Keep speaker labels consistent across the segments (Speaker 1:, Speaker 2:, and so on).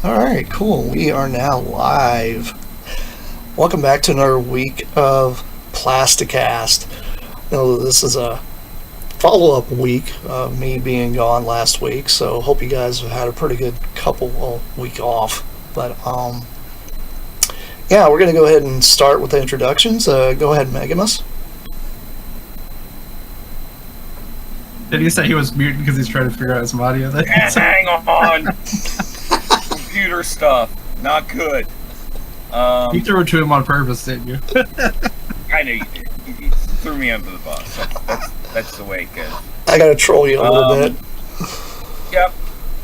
Speaker 1: Alright, cool. We are now live. Welcome back to another week of Plasticast. This is a follow-up week of me being gone last week, so hope you guys have had a pretty good week off. But, yeah, we're going to go ahead and start with the introductions. Go ahead, Megamus.
Speaker 2: Did he say he was muted because he's trying to figure out his audio?
Speaker 3: Hang on! Computer stuff. Not good.
Speaker 2: You threw it to him on purpose, didn't you?
Speaker 3: I know you did. You threw me under the bus. That's the way it goes.
Speaker 1: I got to troll you a little bit.
Speaker 3: Yep.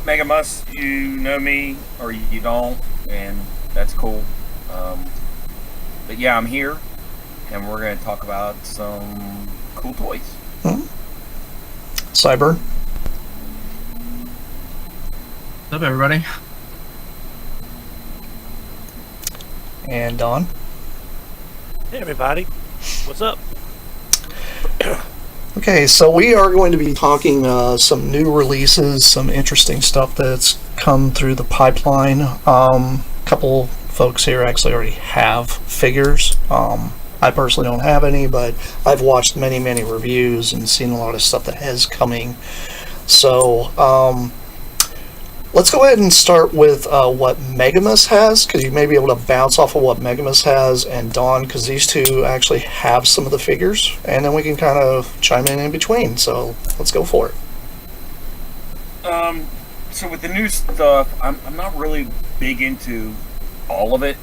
Speaker 3: Megamus, you know me, or you don't, and that's cool. But yeah, I'm here, and we're going to talk about some cool toys.
Speaker 1: Sideburn.
Speaker 2: What's up, everybody?
Speaker 1: And Don.
Speaker 4: Hey everybody, what's up?
Speaker 1: Okay, so we are going to be talking some new releases, some interesting stuff that's come through the pipeline. A couple folks here actually already have figures. I personally don't have any, but I've watched many reviews and seen a lot of stuff that is coming. So let's go ahead and start with what Megamus has, because you may be able to bounce off of what Megamus has and Don, because these two actually have some of the figures, and then we can kind of chime in between. So let's go for it.
Speaker 3: So with the new stuff, I'm not really big into all of it,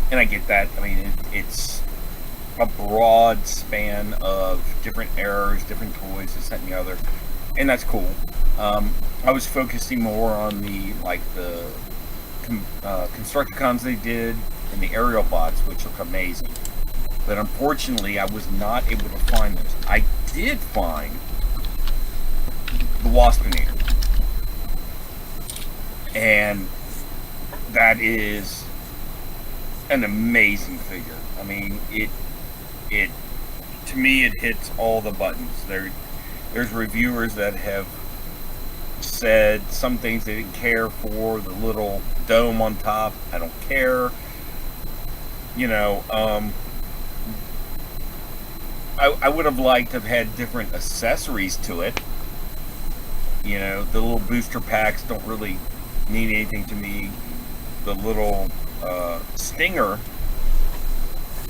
Speaker 3: and I get that. I mean, it's a broad span of different eras, different toys, this, that, and the other, and that's cool. I was focusing more on the Constructicons they did and the aerial bots, which look amazing. But unfortunately, I was not able to find those. I did find the Waspinator, and that is an amazing figure. I mean, it to me it hits all the buttons. There's reviewers that have said some things they didn't care for, the little dome on top. I don't care. You know, I would have liked to have had different accessories to it. You know, the little booster packs don't really mean anything to me. The little stinger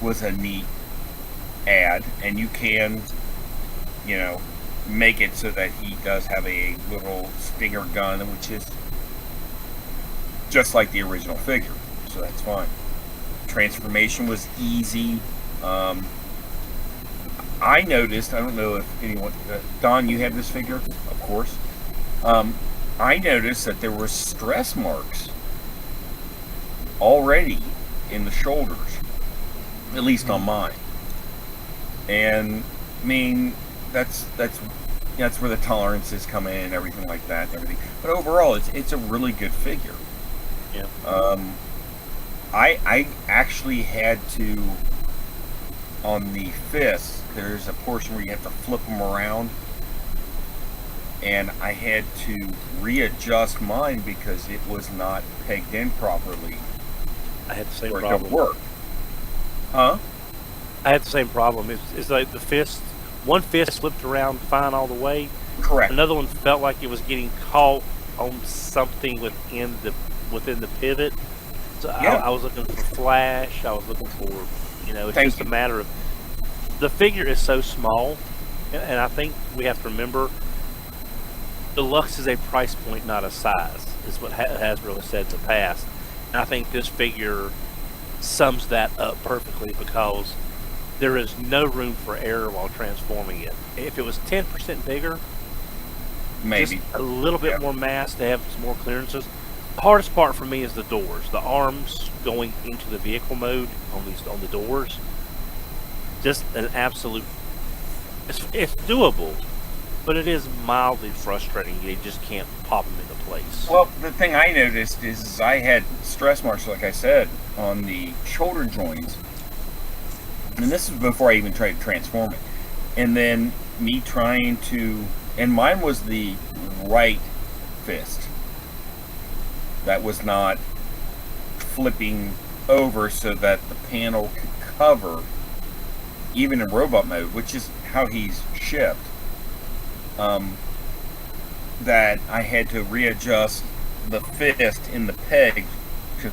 Speaker 3: was a neat add, and you can, you know, make it so that he does have a little stinger gun, which is just like the original figure, so that's fine. Transformation was easy. I noticed, I don't know if anyone, Don, you have this figure, of course. I noticed that there were stress marks already in the shoulders, at least on mine. And I mean, that's where the tolerances come in and everything like that and everything. But overall, it's a really good figure.
Speaker 4: Yeah.
Speaker 3: I actually had to, on the fists, there's a portion where you have to flip them around, and I had to readjust mine because it was not pegged in properly.
Speaker 4: I had the same
Speaker 3: for it to
Speaker 4: problem.
Speaker 3: work. Huh?
Speaker 4: I had the same problem. It's like the fist, one fist slipped around fine all the way.
Speaker 3: Correct.
Speaker 4: Another one felt like it was getting caught on something within the pivot. So
Speaker 3: Yeah.
Speaker 4: I was looking for flash. I was looking for, it's
Speaker 3: Thank
Speaker 4: just
Speaker 3: you.
Speaker 4: a matter of, the figure is so small, and I think we have to remember, deluxe is a price point, not a size, is what Hasbro has said in the past. And I think this figure sums that up perfectly, because there is no room for error while transforming it. If it was 10% bigger,
Speaker 3: Maybe.
Speaker 4: just a little bit
Speaker 3: Yeah.
Speaker 4: more mass to have some more clearances. The hardest part for me is the doors. The arms going into the vehicle mode on the doors. Just an absolute. It's doable, but it is mildly frustrating. You just can't pop them into place.
Speaker 3: Well, the thing I noticed is I had stress marks, like I said, on the shoulder joints. And this is before I even tried to transform it. And then me trying to, and mine was the right fist. That was not flipping over so that the panel could cover, even in robot mode, which is how he's shipped, that I had to readjust the fist in the peg to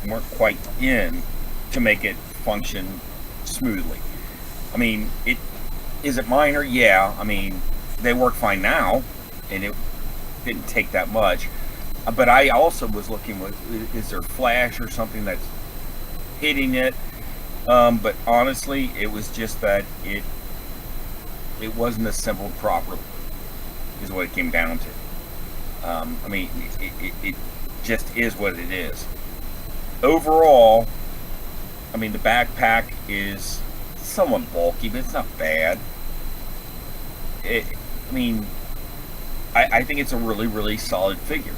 Speaker 3: weren't quite in to make it function smoothly. I mean, is it minor? Yeah. I mean, they work fine now, and it didn't take that much. But I also was looking with, is there flash or something that's hitting it? But honestly, it was just that it wasn't assembled properly, is what it came down to. I mean, it just is what it is. Overall, I mean, the backpack is somewhat bulky, but it's not bad. I think it's a really, really solid figure.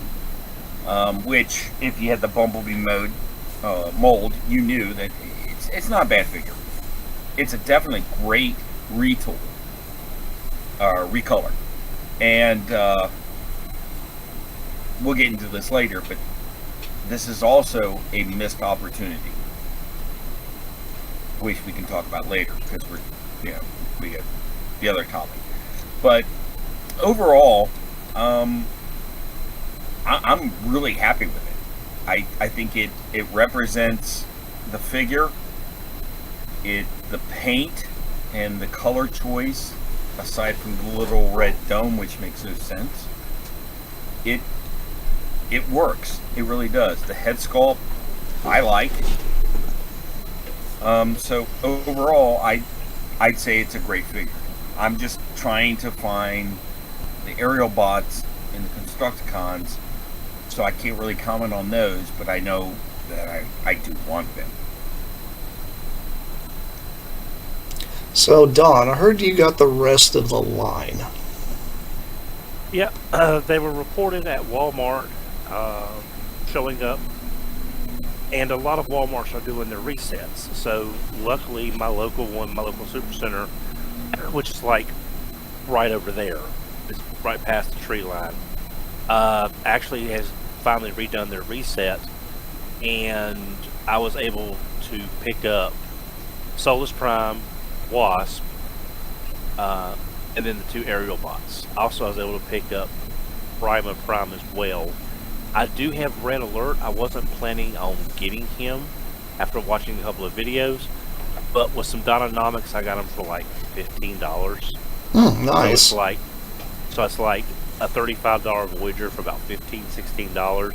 Speaker 3: Which, if you had the Bumblebee mold, you knew that it's not a bad figure. It's a definitely great retool, recolor, and we'll get into this later. But this is also a missed opportunity, which we can talk about later because we got the other topic. But overall, I'm really happy with it. I think it represents the figure, the paint and the color choice, aside from the little red dome, which makes no sense. It works. It really does. The head sculpt, I like. So overall, I'd say it's a great figure. I'm just trying to find the aerial bots in the Constructicons, so I can't really comment on those, but I know that I do want them.
Speaker 1: So, Don, I heard you got the rest of the line.
Speaker 4: Yeah, they were reported at Walmart showing up, and a lot of Walmarts are doing their resets. So, luckily, my local Supercenter, which is like right over there, it's right past the tree line, actually has finally redone their reset, and I was able to pick up Solus Prime, Wasp, and then the two aerial bots. Also, I was able to pick up Prima Prime as well. I do have Red Alert. I wasn't planning on getting him after watching a couple of videos, but with some Dynanomics, I got him for like $15.
Speaker 1: Nice.
Speaker 4: So it's like a $35 Voyager for about $15, $16.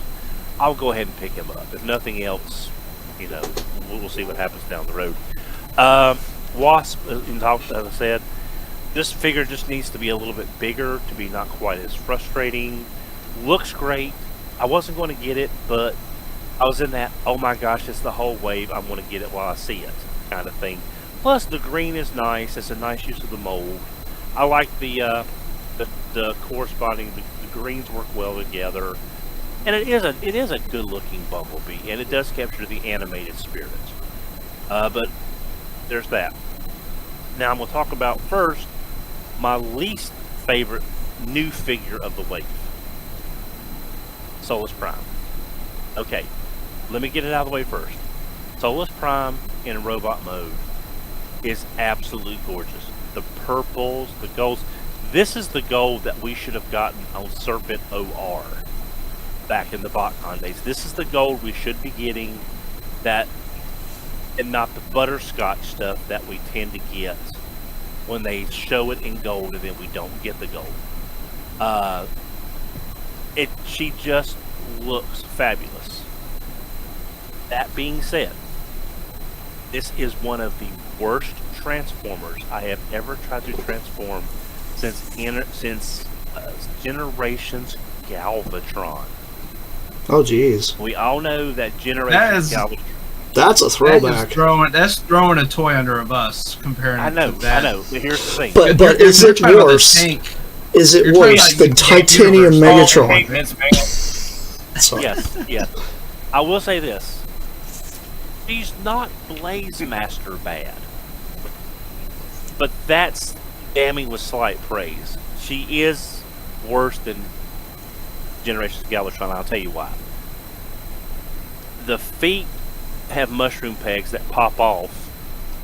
Speaker 4: I'll go ahead and pick him up. If nothing else, we'll see what happens down the road. Wasp, as I said, this figure just needs to be a little bit bigger to be not quite as frustrating. Looks great. I wasn't going to get it, but I was in that, oh my gosh, it's the whole wave, I'm going to get it while I see it kind of thing. Plus, the green is nice. It's a nice use of the mold. I like the corresponding, the greens work well together. And it is a good looking Bumblebee, and it does capture the animated spirit. But there's that. Now I'm going to talk about first my least favorite new figure of the wave, Solus Prime. Okay, let me get it out of the way first. Solus Prime in robot mode is absolutely gorgeous. The purples, the golds. This is the gold that we should have gotten on Serpent OR back in the BotCon days. This is the gold we should be getting, that, and not the butterscotch stuff that we tend to get when they show it in gold and then we don't get the gold. She just looks fabulous. That being said, this is one of the worst transformers I have ever tried to transform since Generations Galvatron.
Speaker 1: Oh, geez.
Speaker 4: We all know that Generations Galvatron.
Speaker 1: That's a throwback.
Speaker 2: That's throwing a toy under a bus comparing
Speaker 4: I know,
Speaker 2: to that.
Speaker 4: I know. But here's the thing.
Speaker 1: But is it worse? Is it worse than Titanium Megatron? Sorry.
Speaker 4: Yes. I will say this. She's not Blaze Master bad. But that's damning with slight praise. She is worse than Generations Galvatron. I'll tell you why. The feet have mushroom pegs that pop off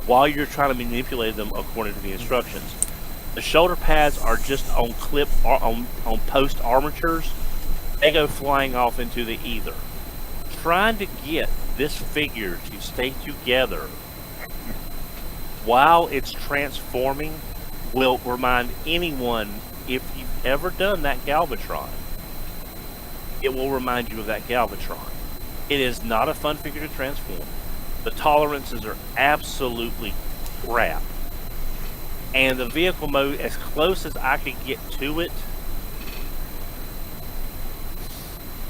Speaker 4: while you're trying to manipulate them according to the instructions. The shoulder pads are just on clip or on post armatures. They go flying off into the ether. Trying to get this figure to stay together while it's transforming will remind anyone, if you've ever done that Galvatron, it will remind you of that Galvatron. It is not a fun figure to transform. The tolerances are absolutely crap. And the vehicle mode, as close as I could get to it,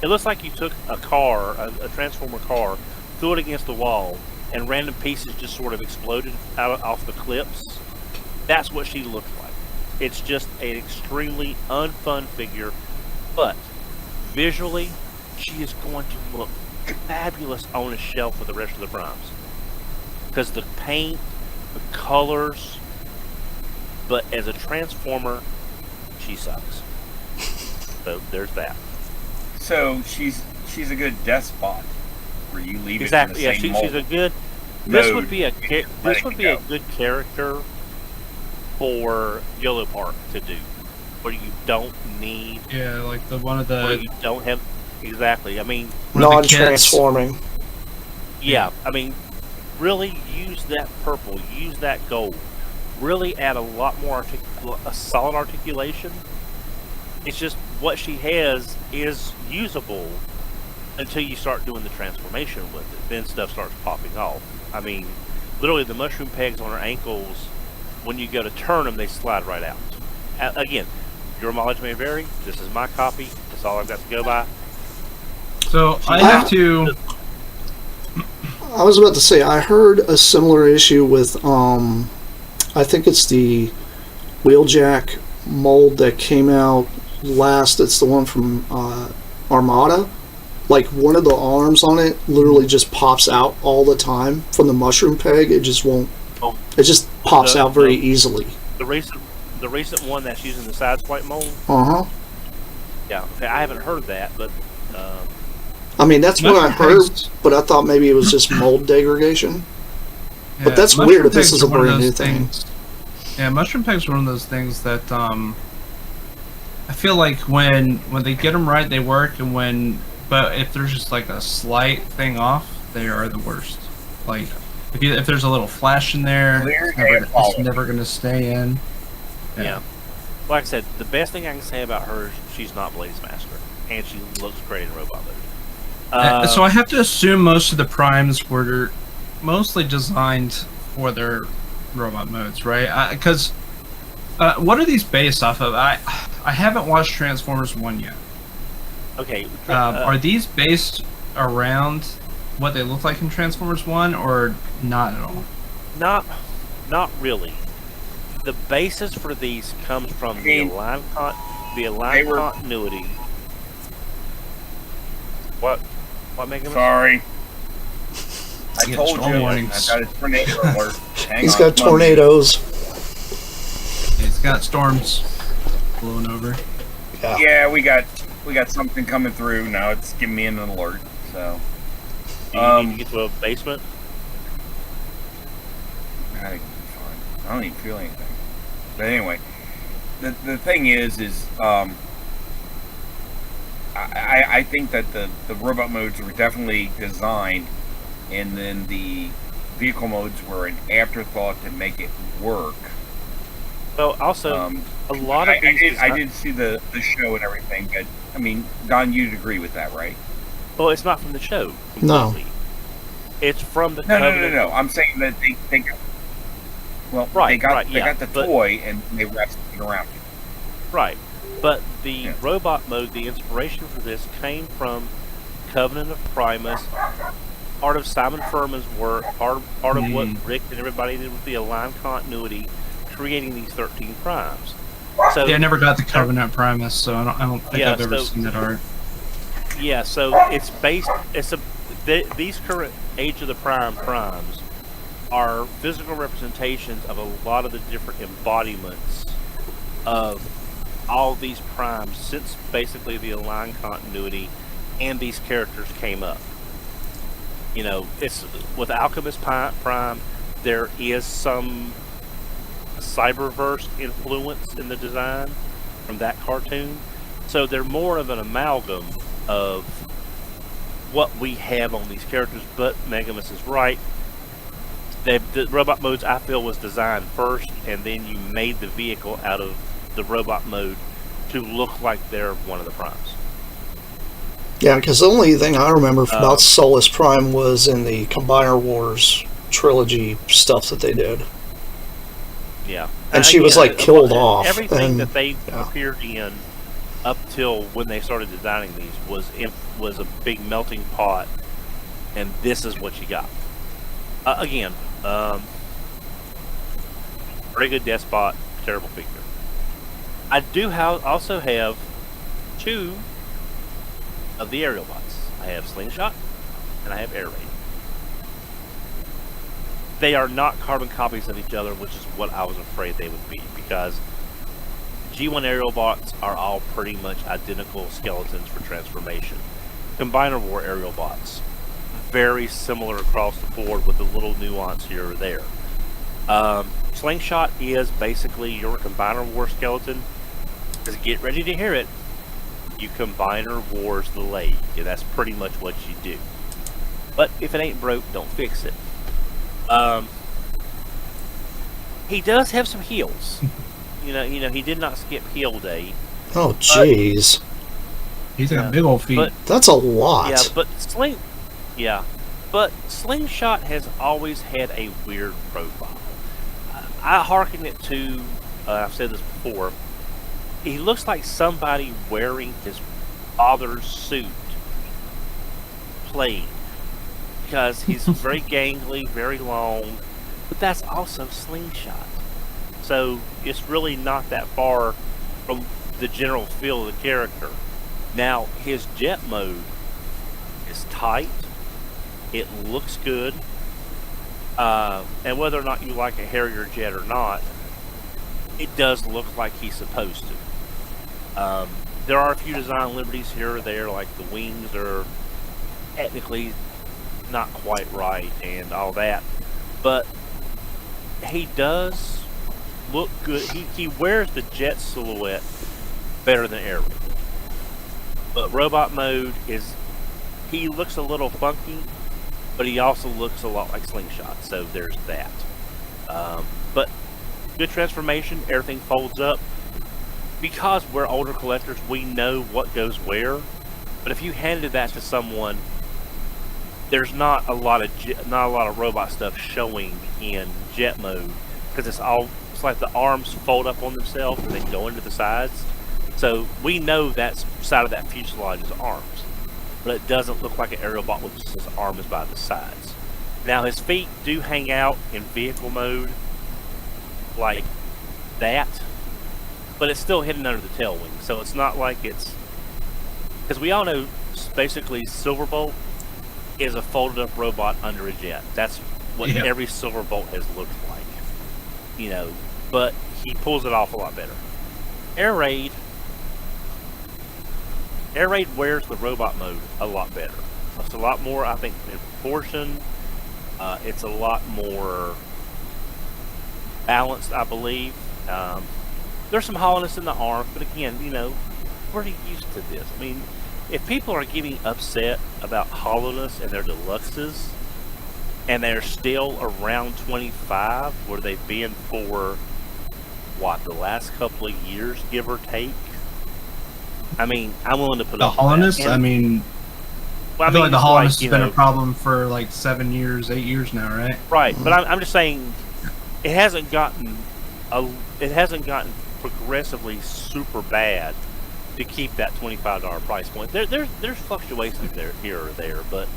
Speaker 4: it looks like you took a car, a Transformer car, threw it against the wall, and random pieces just sort of exploded off the clips. That's what she looked like. It's just an extremely unfun figure, but visually, she is going to look fabulous on a shelf for the rest of the primes. Because the paint, the colors, but as a Transformer, she sucks. So there's that.
Speaker 3: So she's a good despot where you leave
Speaker 4: Exactly.
Speaker 3: it in the same mold.
Speaker 4: She's a good. This would be a good character for YOLO Park to do, where you don't need.
Speaker 2: Yeah, like the one of
Speaker 4: Where
Speaker 2: the
Speaker 4: you don't have exactly. I mean,
Speaker 1: Non-transforming.
Speaker 4: yeah. I mean, really use that purple. Use that gold. Really add a lot more a solid articulation. It's just what she has is usable until you start doing the transformation with it. Then stuff starts popping off. I mean, literally the mushroom pegs on her ankles, when you go to turn them, they slide right out. Again, your mileage may vary. This is my copy. That's all I've got to go by.
Speaker 2: So I have to.
Speaker 1: I was about to say, I heard a similar issue with, I think it's the Wheeljack mold that came out last. It's the one from Armada. Like, one of the arms on it literally just pops out all the time from the mushroom peg. It just won't.
Speaker 4: Oh,
Speaker 1: it just pops out very easily.
Speaker 4: The recent one that's using the side swipe mold.
Speaker 1: Uh huh.
Speaker 4: Yeah, I haven't heard that, but.
Speaker 1: I mean, that's what I heard,
Speaker 2: pegs,
Speaker 1: but I thought maybe it was just mold degradation.
Speaker 2: yeah,
Speaker 1: But that's
Speaker 2: mushroom
Speaker 1: weird if this
Speaker 2: pegs
Speaker 1: is a
Speaker 2: are one of
Speaker 1: brand new
Speaker 2: those
Speaker 1: thing.
Speaker 2: things- Yeah, mushroom pegs are one of those things that I feel like when they get them right, they work, and but if there's just like a slight thing off, they are the worst. Like if there's a little flash in there, it's never going to stay in.
Speaker 4: Yeah. Like I said, the best thing I can say about her is she's not Blaze Master, and she looks great in robot mode.
Speaker 2: So I have to assume most of the primes were mostly designed for their robot modes, right? Because what are these based off of? I haven't watched Transformers 1 yet.
Speaker 4: Okay.
Speaker 2: Are these based around what they look like in Transformers 1, or not at all?
Speaker 4: Not really. The basis for these comes from the aligned continuity. What Megamus?
Speaker 3: Sorry. I
Speaker 2: Get
Speaker 3: told
Speaker 2: storm
Speaker 3: you.
Speaker 2: warnings.
Speaker 3: I got a tornado alert.
Speaker 1: He's got tornadoes.
Speaker 2: It's got storms blowing over.
Speaker 3: Yeah, we got something coming through now. It's giving me an alert. So.
Speaker 4: Do you need to get to a basement?
Speaker 3: I think it'll be fine. I don't even feel anything. But anyway, the thing is I think that the robot modes were definitely designed, and then the vehicle modes were an afterthought to make it work.
Speaker 4: Well, also, a lot of these...
Speaker 3: I did see the show and everything, but, I mean, Don, you'd agree with that, right?
Speaker 4: Well, it's not from the show. Completely.
Speaker 1: No.
Speaker 4: It's from the
Speaker 3: No.
Speaker 4: Covenant.
Speaker 3: I'm saying that they got... Well,
Speaker 4: Right,
Speaker 3: they got the
Speaker 4: but-
Speaker 3: toy, and they wrapped it around it.
Speaker 4: Right. But the robot mode, the inspiration for this came from Covenant of Primus, part of Simon Furman's work, part of what Rick and everybody did with the aligned continuity, creating these 13 primes. So
Speaker 2: Yeah, I never got the Covenant Primus, so I don't think I've ever seen that art.
Speaker 4: Yeah, so it's based. These current Age of the Primes are physical representations of a lot of the different embodiments of all these primes since basically the aligned continuity and these characters came up. It's with Alchemist Prime. There is some Cyberverse influence in the design from that cartoon, so they're more of an amalgam of what we have on these characters. But Megamus is right. The robot modes, I feel, was designed first, and then you made the vehicle out of the robot mode to look like they're one of the primes.
Speaker 1: Yeah, because the only thing I remember about Solus Prime was in the Combiner Wars trilogy stuff that they did.
Speaker 4: Yeah.
Speaker 1: And she was, like, killed off.
Speaker 4: Everything that they appeared in up till when they started designing these was a big melting pot, and this is what you got. Again, very good Despot, terrible figure. I do also have two of the aerial bots. I have Slingshot and I have Air Raid. They are not carbon copies of each other, which is what I was afraid they would be, because G1 aerial bots are all pretty much identical skeletons for transformation. Combiner War aerial bots, very similar across the board with a little nuance here or there. Slingshot is basically your Combiner War skeleton. Just get ready to hear it. You Combiner Wars the leg, and that's pretty much what you do. But if it ain't broke, don't fix it. He does have some heals. He did not skip heal day.
Speaker 1: Oh, jeez.
Speaker 2: He's got a big old feet.
Speaker 1: That's a lot.
Speaker 4: But Slingshot has always had a weird profile. I hearken it to, I've said this before, he looks like somebody wearing his father's suit playing. Because he's very gangly, very long, but that's also Slingshot. So it's really not that far from the general feel of the character. Now, his jet mode is tight. It looks good. And whether or not you like a Harrier jet or not, it does look like he's supposed to. There are a few design liberties here or there, like the wings are technically not quite right and all that. But he does look good. He wears the jet silhouette better than Air Raid. But robot mode he looks a little funky, but he also looks a lot like Slingshot, so there's that. But good transformation, everything folds up. Because we're older collectors, we know what goes where. But if you handed that to someone, there's not a lot of robot stuff showing in jet mode, because it's like the arms fold up on themselves and then go into the sides. So we know that side of that fuselage is arms, but it doesn't look like an aerial bot with just his arms by the sides. Now his feet do hang out in vehicle mode like that, but it's still hidden under the tail wing. So it's not like it's, because we all know basically Silverbolt is a folded up robot under a jet. That's what every Silverbolt has looked like. But he pulls it off a lot better. Air Raid wears the robot mode a lot better. It's a lot more, I think, in proportion. It's a lot more balanced, I believe. There's some hollowness in the arm, but again, we're used to this. I mean, if people are getting upset about hollowness in their deluxes, and they're still around 25, where they've been for, the last couple of years, give or take? I mean, I'm willing to put
Speaker 2: the
Speaker 4: up
Speaker 2: hollowness.
Speaker 4: With that.
Speaker 2: I mean, I feel like the hollowness has been a problem for like 7 years, 8 years now, right?
Speaker 4: Right, but I'm just saying, it hasn't gotten progressively super bad to keep that $25 price point. There's fluctuations here or there, but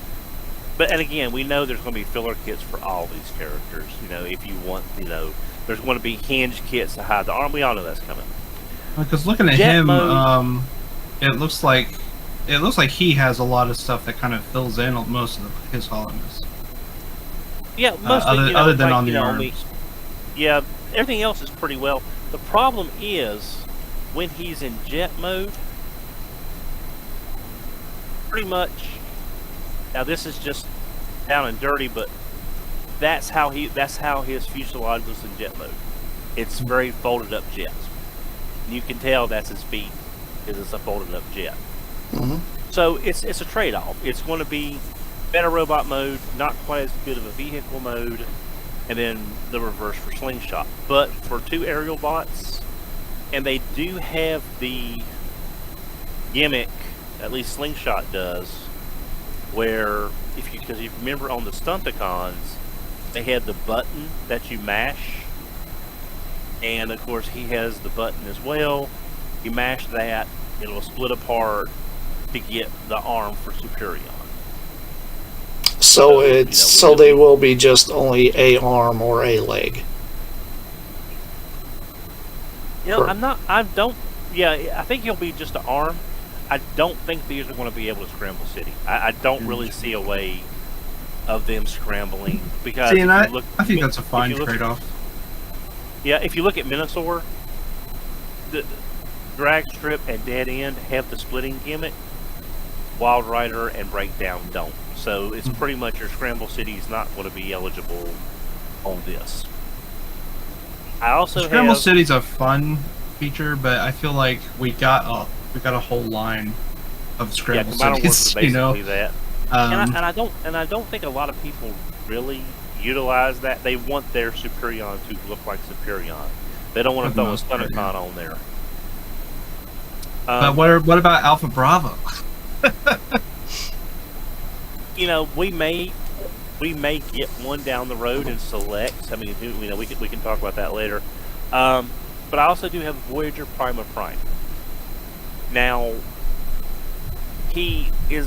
Speaker 4: and again, we know there's going to be filler kits for all these characters. If you want, there's going to be hinge kits to hide the arm. We all know that's coming.
Speaker 2: Because looking at him, it looks like he has a lot of stuff that kind of fills in most of his hollowness.
Speaker 4: Yeah, mostly.
Speaker 2: Other than on the arms.
Speaker 4: Yeah, everything else is pretty well. The problem is when he's in jet mode, pretty much. Now this is just down and dirty, but that's how his fuselage was in jet mode. It's very folded up jet. You can tell that's his feet, because it's a folded up jet.
Speaker 1: Mm-hmm.
Speaker 4: So it's a trade-off. It's going to be better robot mode, not quite as good of a vehicle mode, and then the reverse for slingshot. But for 2 aerial bots, and they do have the gimmick, at least slingshot does, where because you remember on the Stunticons, they had the button that you mash, and of course he has the button as well. You mash that, it'll split apart to get the arm for Superion.
Speaker 1: So they will be just only a arm or a leg.
Speaker 4: I think he'll be just an arm. I don't think these are going to be able to scramble City. I don't really see a way of them scrambling, because
Speaker 2: I think that's a fine trade-off.
Speaker 4: Yeah, if you look at Minosaur, the Drag Strip and Dead End have the splitting gimmick. Wild Rider and Breakdown don't. So it's pretty much your Scramble City is not going to be eligible on this. I also
Speaker 2: Scramble City's a fun feature, but I feel like we got a whole line of Scramble Cities.
Speaker 4: Basically that. And I don't think a lot of people really utilize that. They want their Superion to look like Superion. They don't want to throw a Stunticon on there.
Speaker 2: But what about Alpha Bravo?
Speaker 4: We may get one down the road and select. I mean, we can talk about that later. But I also do have Voyager Prima Prime. Now, he is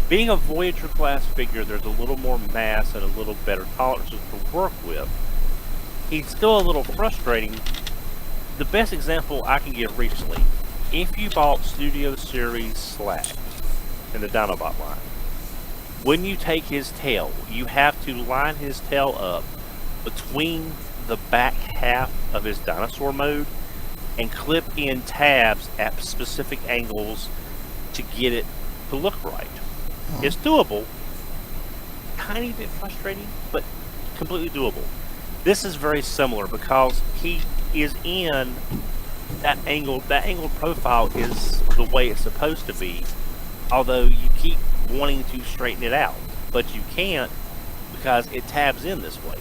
Speaker 4: being a Voyager class figure, there's a little more mass and a little better tolerances to work with. He's still a little frustrating. The best example I can give recently, if you bought Studio Series Slag in the Dinobot line, when you take his tail, you have to line his tail up between the back half of his dinosaur mode and clip in tabs at specific angles to get it to look right. It's doable. Tiny bit frustrating, but completely doable. This is very similar because he is in that angled profile is the way it's supposed to be, although you keep wanting to straighten it out, but you can't because it tabs in this way.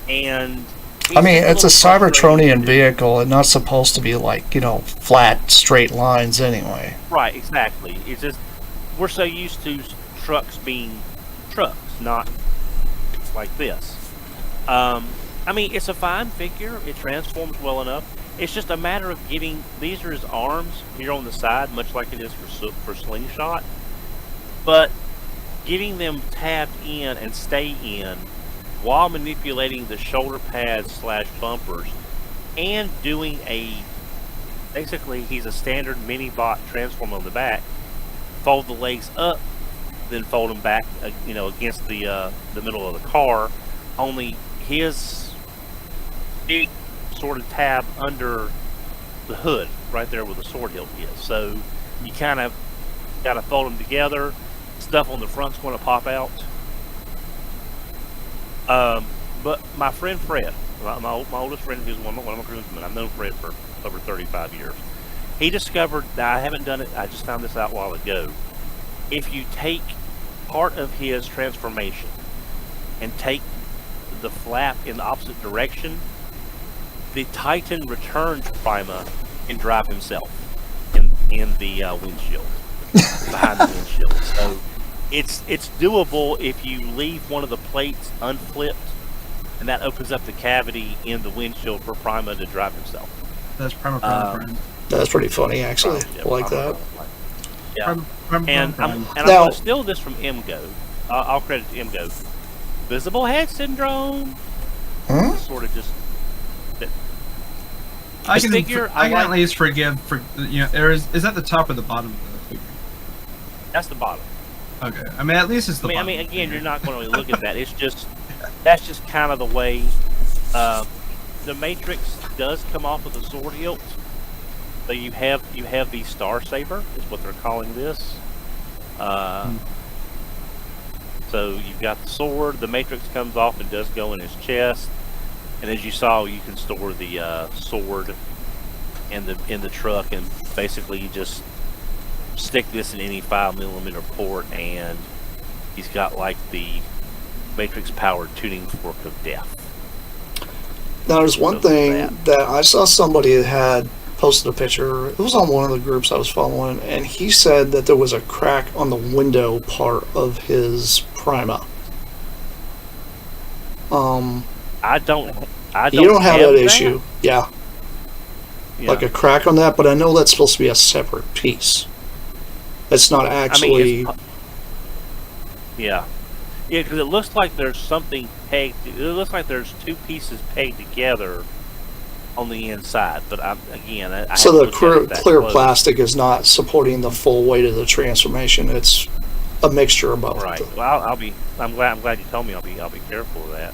Speaker 4: And
Speaker 1: I mean, it's a Cybertronian vehicle and not supposed to be like, flat, straight lines anyway.
Speaker 4: Right, exactly. It's just, we're so used to trucks being trucks, not like this. I mean, it's a fine figure. It transforms well enough. It's just a matter of getting, these are his arms here on the side, much like it is for Slingshot. But getting them tabbed in and stay in while manipulating the shoulder pads / bumpers and doing basically he's a standard mini bot transform on the back, fold the legs up, then fold them back, against the middle of the car, only his big sort of tab under the hood right there where the sword hilt is. So you kind of got to fold them together. Stuff on the front's going to pop out. But my friend Fred, my oldest friend, who's one of my groomsmen, I've known Fred for over 35 years. He discovered, now I haven't done it, I just found this out a while ago. If you take part of his transformation and take the flap in the opposite direction, the Titan returns Prima and drive himself in the windshield, behind the windshield. So it's doable if you leave one of the plates unflipped, and that opens up the cavity in the windshield for Prima to drive himself.
Speaker 2: That's Prima.
Speaker 1: That's pretty funny, actually. I like that.
Speaker 4: Yeah. And I'm going to steal this from MGO. I'll credit to MGO. Visible head syndrome. Sort of just.
Speaker 2: I can at least forgive is that the top or the bottom of the figure?
Speaker 4: That's the bottom.
Speaker 2: Okay. I mean, at least it's the bottom.
Speaker 4: I mean, again, you're not going to really look at that. It's just that's just kind of the way. The Matrix does come off with a sword hilt. So you have the Star Saber is what they're calling this. So you've got the sword. The matrix comes off and does go in his chest. And as you saw, you can store the sword in the truck, and basically you just stick this in any 5mm port, and he's got like the matrix powered tuning fork of death.
Speaker 1: Now, there's one
Speaker 4: So
Speaker 1: thing
Speaker 4: that-
Speaker 1: that I saw somebody that had posted a picture. It was on one of the groups I was following, and he said that there was a crack on the window part of his Prima.
Speaker 4: I don't
Speaker 1: You don't have that issue. Yeah,
Speaker 4: Yeah.
Speaker 1: like a crack on that, but I know that's supposed to be a separate piece. It's not actually.
Speaker 4: it's yeah, because it looks like there's something pegged. It looks like there's two pieces pegged together on the inside. But I
Speaker 1: So
Speaker 4: haven't
Speaker 1: the
Speaker 4: looked at it that
Speaker 1: clear
Speaker 4: close.
Speaker 1: plastic is not supporting the full weight of the transformation. It's a mixture of both.
Speaker 4: Right. Well, I'm glad you told me. I'll be careful of that.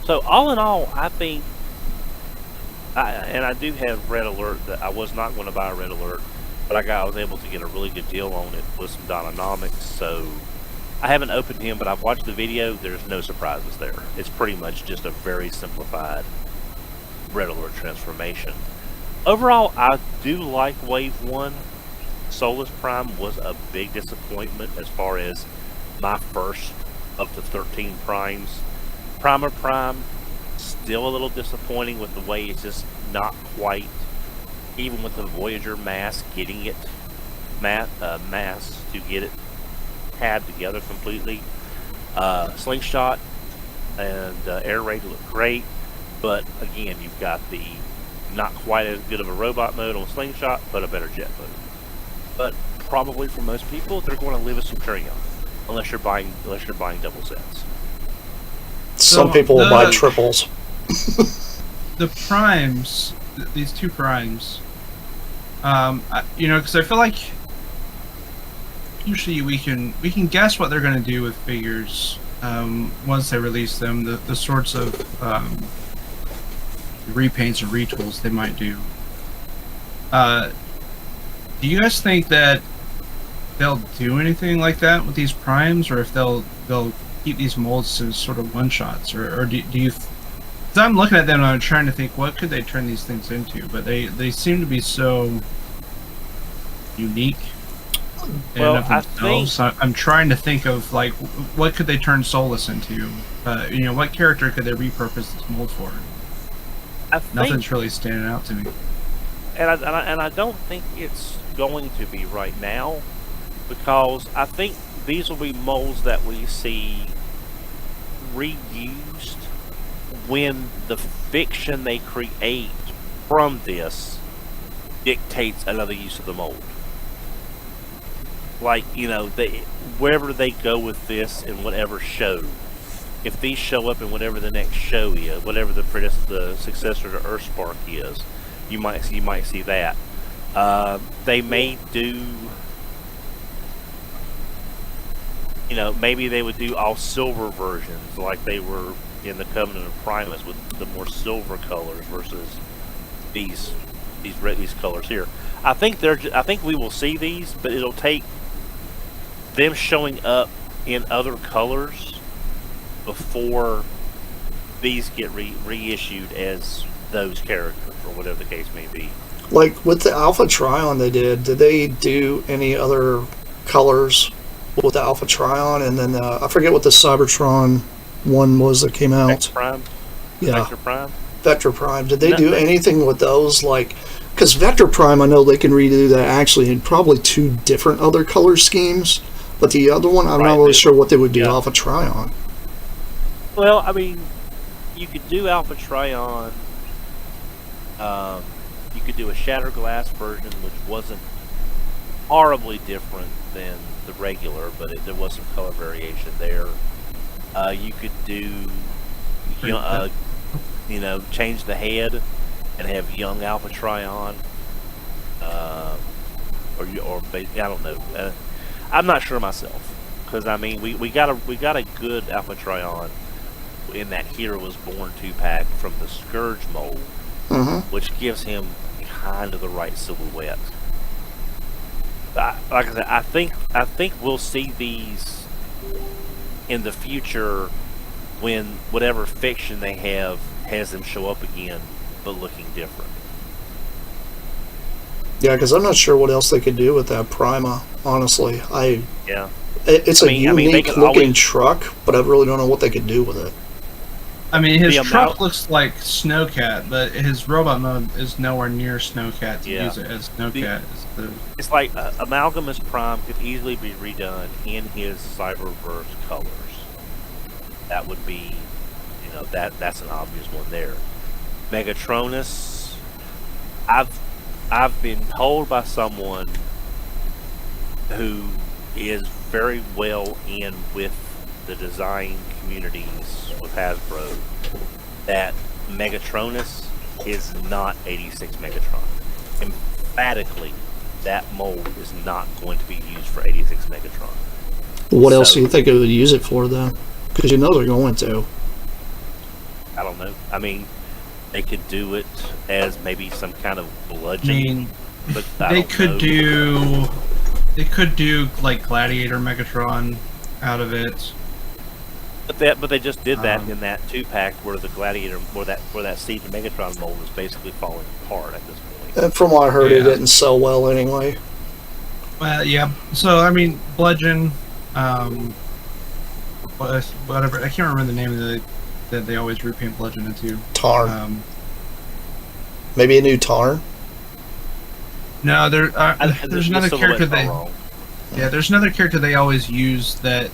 Speaker 4: So all in all, I think, I do have Red Alert. That I was not going to buy a Red Alert, but I was able to get a really good deal on it with some Dynanomics. So I haven't opened him, but I've watched the video. There's no surprises there. It's pretty much just a very simplified Red Alert transformation. Overall, I do like Wave 1. Solus Prime was a big disappointment as far as my first of the 13 primes. Primer Prime, still a little disappointing with the way it's just not quite, even with the Voyager mask, getting it mass to get it tabbed together completely. Slingshot and Air Raid look great, but again, you've got the not quite as good of a robot mode on Slingshot, but a better jet mode. But probably for most people, they're going to live a Centurion, unless you're buying double sets.
Speaker 1: Some
Speaker 2: So
Speaker 1: people will
Speaker 2: the-
Speaker 1: buy triples.
Speaker 2: The primes, these two primes, because I feel like usually we can guess what they're going to do with figures once they release them. The sorts of repaints or retools they might do. Do you guys think that they'll do anything like that with these primes, or if they'll keep these molds as sort of one shots, or do you? Because I'm looking at them and I'm trying to think what could they turn these things into, but they seem to be so unique. in
Speaker 4: Well,
Speaker 2: and of
Speaker 4: I
Speaker 2: themselves. I'm trying to think of like what could they turn Solus into? What character could they repurpose this mold for?
Speaker 4: I think,
Speaker 2: Nothing's really standing out to me.
Speaker 4: and I don't think it's going to be right now, because I think these will be molds that we see reused when the fiction they create from this dictates another use of the mold. Like, wherever they go with this in whatever show, if these show up in whatever the next show is, whatever the successor to Earthspark is, you might see that. They may do, maybe they would do all silver versions like they were in the Covenant of Primus with the more silver colors versus these colors here. I think we will see these, but it'll take them showing up in other colors before these get reissued as those characters, or whatever the case may be.
Speaker 1: Like with the Alpha Trion did they do any other colors with the Alpha Trion? And then I forget what the Cybertron one was that came out.
Speaker 4: Vector Prime?
Speaker 1: Yeah,
Speaker 4: Vector Prime?
Speaker 1: Vector Prime. Did they do
Speaker 4: Nothing.
Speaker 1: anything with those? Like, because Vector Prime, I know they can redo that actually in probably two different other color schemes. But the other one, I'm
Speaker 4: Right,
Speaker 1: not really sure what they would do
Speaker 4: yeah.
Speaker 1: Alpha Trion.
Speaker 4: Well, I mean, you could do Alpha Trion. You could do a Shatter Glass version, which wasn't horribly different than the regular, but there was some color variation there. You could do, change the head and have young Alpha Trion, or I don't know. I'm not sure myself, because I mean we got a good Alpha Trion in that Hero Was Born 2-pack from the Scourge mold, which gives him kind of the right silhouette. Like I said, I think we'll see these in the future, when whatever fiction they have has them show up again, but looking different.
Speaker 1: Yeah, because I'm not sure what else they could do with that Prima. Honestly,
Speaker 4: Yeah.
Speaker 1: it's a
Speaker 4: they
Speaker 1: unique
Speaker 4: could
Speaker 1: looking
Speaker 4: always-
Speaker 1: truck, but I really don't know what they could do with it.
Speaker 2: I mean, his
Speaker 4: The
Speaker 2: truck
Speaker 4: amount-
Speaker 2: looks like Snowcat, but his robot mode is nowhere near Snowcat to
Speaker 4: Yeah.
Speaker 2: use it as Snowcat.
Speaker 4: It's like Amalgamus Prime could easily be redone in his Cyberverse colors. That would be, that's an obvious one there. Megatronus, I've been told by someone who is very well in with the design communities with Hasbro that Megatronus is not 86 Megatron. Emphatically, that mold is not going to be used for 86 Megatron.
Speaker 1: What else
Speaker 4: So-
Speaker 1: do you think it would use it for, though? Because you know they're going to.
Speaker 4: I don't know. I mean, they could do it as maybe some kind of
Speaker 2: I
Speaker 4: bludgeon,
Speaker 2: mean,
Speaker 4: but I
Speaker 2: they
Speaker 4: don't
Speaker 2: could
Speaker 4: know.
Speaker 2: do like Gladiator Megatron out of it.
Speaker 4: But they just did that
Speaker 2: Um,
Speaker 4: in that 2-pack where the Gladiator, where that Siege and Megatron mold is basically falling apart at this point.
Speaker 1: And from what I heard, it
Speaker 2: Yeah.
Speaker 1: didn't sell well anyway.
Speaker 2: Well, yeah. So I mean, Bludgeon, whatever. I can't remember the name of that they always repaint Bludgeon into.
Speaker 1: Tarn. Maybe a new Tarn?
Speaker 2: No, there's
Speaker 4: The
Speaker 2: another character
Speaker 4: silhouette's all wrong.
Speaker 2: there's another character they always use that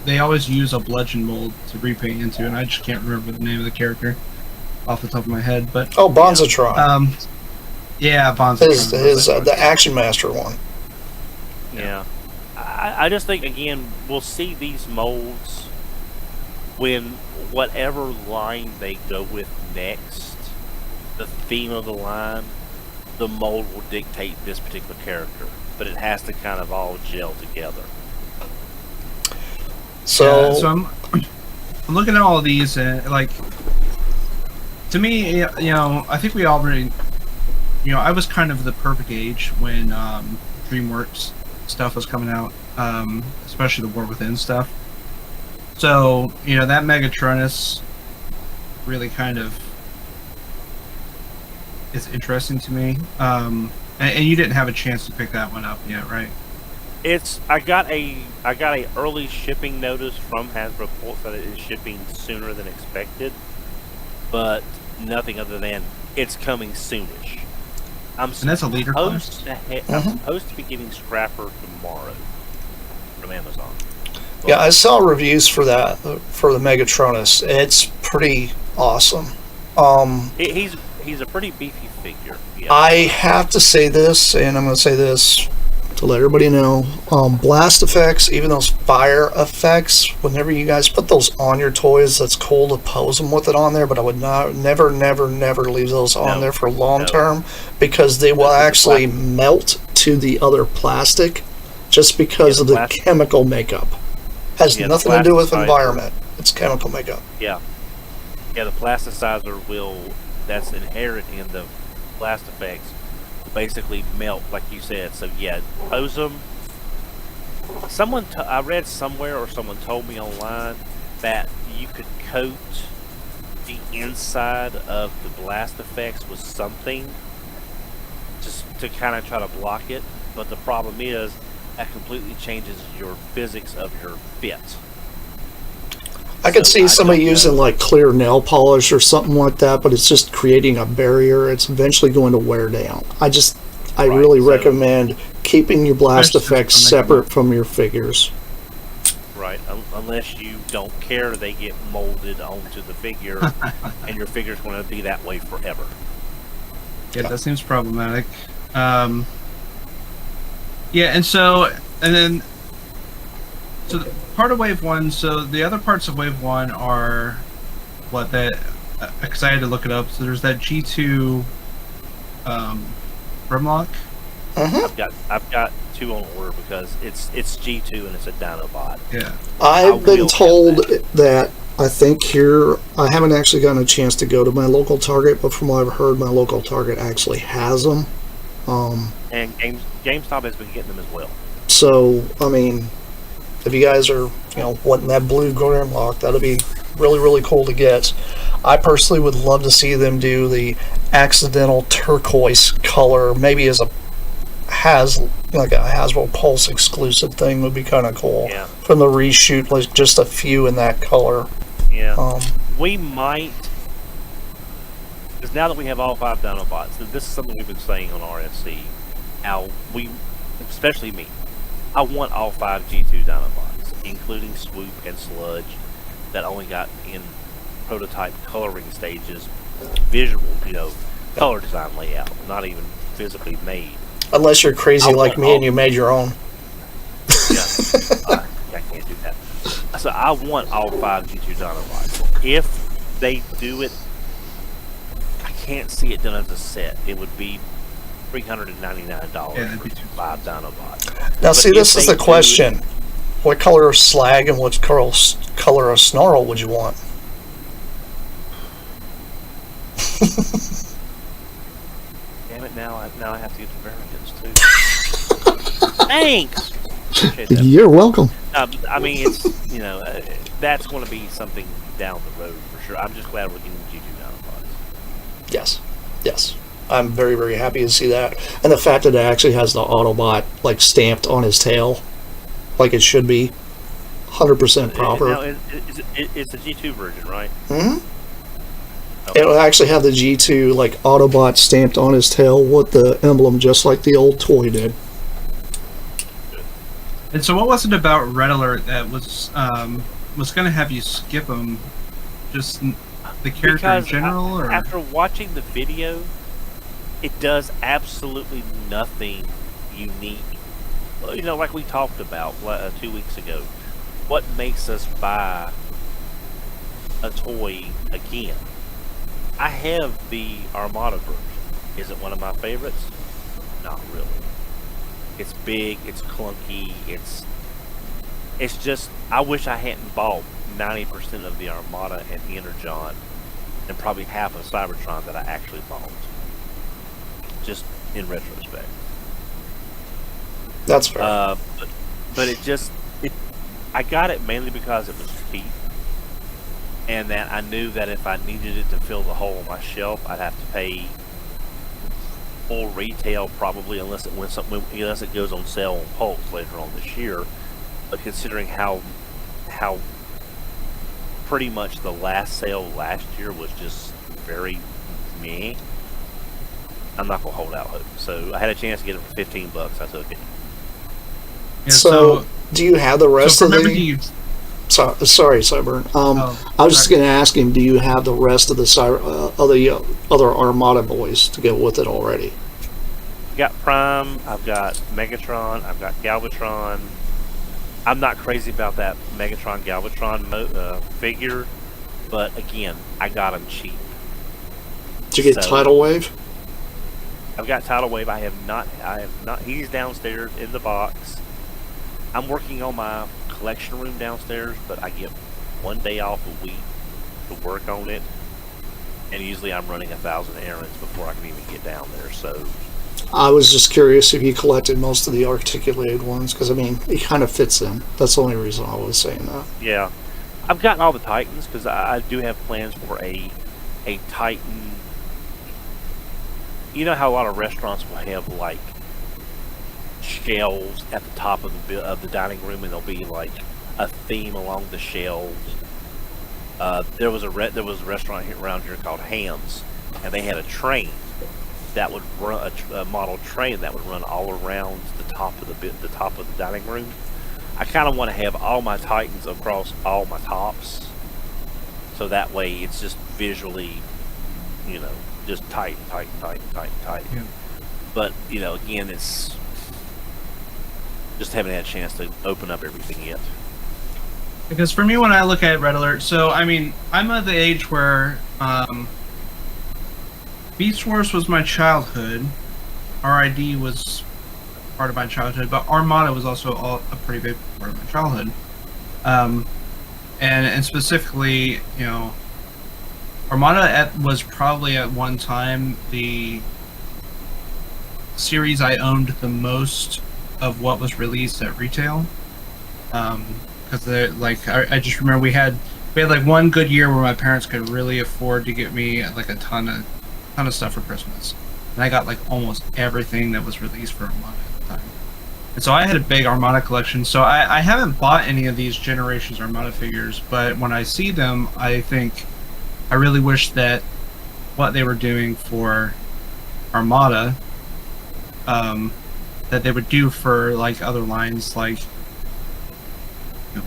Speaker 2: they always use a Bludgeon mold to repaint into, and I just can't remember the name of the character off the top of my head. But
Speaker 1: Oh, Bonzatron.
Speaker 2: yeah, Bonzo.
Speaker 1: The Action Master one.
Speaker 4: Yeah. I just think, again, we'll see these molds when whatever line they go with next, the theme of the line, the mold will dictate this particular character. But it has to kind of all gel together.
Speaker 1: So,
Speaker 2: So I'm looking at all of these, and like, to me, I think we already, I was kind of the perfect age when DreamWorks stuff was coming out, especially the War Within stuff. So, that Megatronus really kind of is interesting to me. And you didn't have a chance to pick that one up yet, right?
Speaker 4: I got a early shipping notice from Hasbro Pulse that it is shipping sooner than expected, but nothing other than it's coming soonish.
Speaker 2: And that's a leader class?
Speaker 4: I'm supposed to be getting Scrapper tomorrow from Amazon.
Speaker 1: yeah, I saw reviews for that, for the Megatronus. It's pretty awesome.
Speaker 4: He's a pretty beefy figure. Yeah.
Speaker 1: I have to say this, and I'm going to say this to let everybody know. Blast effects, even those fire effects, whenever you guys put those on your toys, that's cool to pose them with it on there, but I would never leave those on
Speaker 4: No.
Speaker 1: there for long
Speaker 4: No.
Speaker 1: term, because they will
Speaker 4: This is the
Speaker 1: actually melt to the other plastic just because
Speaker 4: Yeah,
Speaker 1: of the
Speaker 4: plastic-
Speaker 1: chemical makeup. Has
Speaker 4: Yeah, the
Speaker 1: nothing to do with
Speaker 4: plasticizer.
Speaker 1: environment. It's chemical makeup.
Speaker 4: Yeah, the plasticizer that's inherent in the blast effects will basically melt, like you said. So yeah, pose them. I read somewhere, or someone told me online, that you could coat the inside of the blast effects with something just to kind of try to block it. But the problem is that completely changes your physics of your fit.
Speaker 1: I could
Speaker 4: So
Speaker 1: see
Speaker 4: I
Speaker 1: somebody
Speaker 4: don't know.
Speaker 1: using like clear nail polish or something like that, but it's just creating a barrier. It's eventually going to wear down. I
Speaker 4: Right,
Speaker 1: really
Speaker 4: so-
Speaker 1: recommend keeping your blast
Speaker 2: Especially
Speaker 1: effects
Speaker 2: for
Speaker 1: separate from your figures.
Speaker 4: Right, unless you don't care they get molded onto the figure, and your figure's going to be that way forever.
Speaker 2: Yeah, that seems problematic. And then part of Wave 1, so the other parts of Wave 1 are what that, because I had to look it up, so there's that G2 Grimlock.
Speaker 4: I've got 2 on order because it's G2 and it's a Dinobot.
Speaker 2: Yeah.
Speaker 1: I've been
Speaker 4: will
Speaker 1: told
Speaker 4: have
Speaker 1: that I think here, I haven't actually gotten a chance to go to my local Target, but from what I've heard, my local Target actually has them.
Speaker 4: And GameStop has been getting them as well.
Speaker 1: So, I mean, if you guys are, wanting that blue Grimlock. That'd be really, really cool to get. I personally would love to see them do the accidental turquoise color, maybe as a Hasbro Pulse exclusive thing would be kind of cool.
Speaker 4: Yeah.
Speaker 1: From the reshoot, like just a few in that color.
Speaker 4: Yeah. We might, because now that we have all 5 Dinobots, this is something we've been saying on RFC. Especially me, I want all 5 G2 Dinobots, including Swoop and Sludge, that only got in prototype coloring stages, visual, color design layout, not even physically made.
Speaker 1: Unless you're crazy like me and you made your own.
Speaker 4: Yeah, I can't do that. So I want all 5 G2 Dinobots. If they do it, I can't see it done as a set. It would be $399 for 5 Dinobots.
Speaker 1: Now, see, this is the question. What color of Slag and what color of Snarl would you want?
Speaker 4: Damn it, now I have to get the variants too. Thanks!
Speaker 5: You're welcome.
Speaker 4: I mean, it's, that's going to be something down the road for sure. I'm just glad we're getting G2 Dinobots.
Speaker 1: Yes. I'm very, very happy to see that. And the fact that it actually has the Autobot, stamped on his tail, like it should be. 100% proper.
Speaker 4: Now, it's a G2 version, right?
Speaker 1: Mm-hmm.
Speaker 4: Okay.
Speaker 1: It'll actually have the G2, Autobot stamped on his tail with the emblem, just like the old toy did.
Speaker 2: And so, what was it about Red Alert that was going to have you skip them? Just the character
Speaker 4: Because
Speaker 2: in general, or
Speaker 4: after watching the video, it does absolutely nothing unique. Like we talked about 2 weeks ago. What makes us buy a toy again? I have the Armada version. Is it one of my favorites? Not really. It's big, it's clunky, it's just, I wish I hadn't bought 90% of the Armada and Energon and probably half of Cybertron that I actually bought. Just in retrospect.
Speaker 1: That's fair.
Speaker 4: But I got it mainly because it was cheap. And that I knew that if I needed it to fill the hole on my shelf, I'd have to pay full retail probably, unless it goes on sale on Pulse later on this year. But considering how pretty much the last sale last year was just very meh, I'm not gonna hold out hope. So I had a chance to get it for $15. I took it.
Speaker 2: Yeah,
Speaker 1: so do you have the rest of the? Sorry, Sideburn. I was just going to ask him, do you have the rest of the other Armada boys to go with it already?
Speaker 4: I've got Prime, I've got Megatron, I've got Galvatron. I'm not crazy about that Megatron Galvatron figure, but again, I got them cheap.
Speaker 1: Did you get Tidal Wave?
Speaker 4: I've got Tidal Wave. I have not. He's downstairs in the box. I'm working on my collection room downstairs, but I get 1 day off a week to work on it, and usually I'm running 1,000 errands before I can even get down there. So
Speaker 1: I was just curious if you collected most of the articulated ones, because it kind of fits in. That's the only reason I was saying that.
Speaker 4: Yeah, I've gotten all the Titans because I do have plans for a Titan. You know how a lot of restaurants will have shelves at the top of the dining room, and there'll be a theme along the shelves. There was a restaurant around here called Hams, and they had a train that would run a model train that would run all around the top of the dining room. I kind of want to have all my Titans across all my tops, so that way it's just visually, just tight.
Speaker 2: Yeah.
Speaker 4: But again, it's just haven't had a chance to open up everything yet.
Speaker 2: Because for me, when I look at Red Alert, so I'm at the age where Beast Wars was my childhood, RID was part of my childhood, but Armada was also a pretty big part of my childhood. And specifically, Armada was probably at one time the series I owned the most of what was released at retail. because I just remember we had like one good year where my parents could really afford to get me like a ton of stuff for Christmas, and I got like almost everything that was released for Armada at the time. And so I had a big Armada collection. So I haven't bought any of these Generations Armada figures, but when I see them, I think I really wish that what they were doing for Armada, that they would do for like other lines, like, you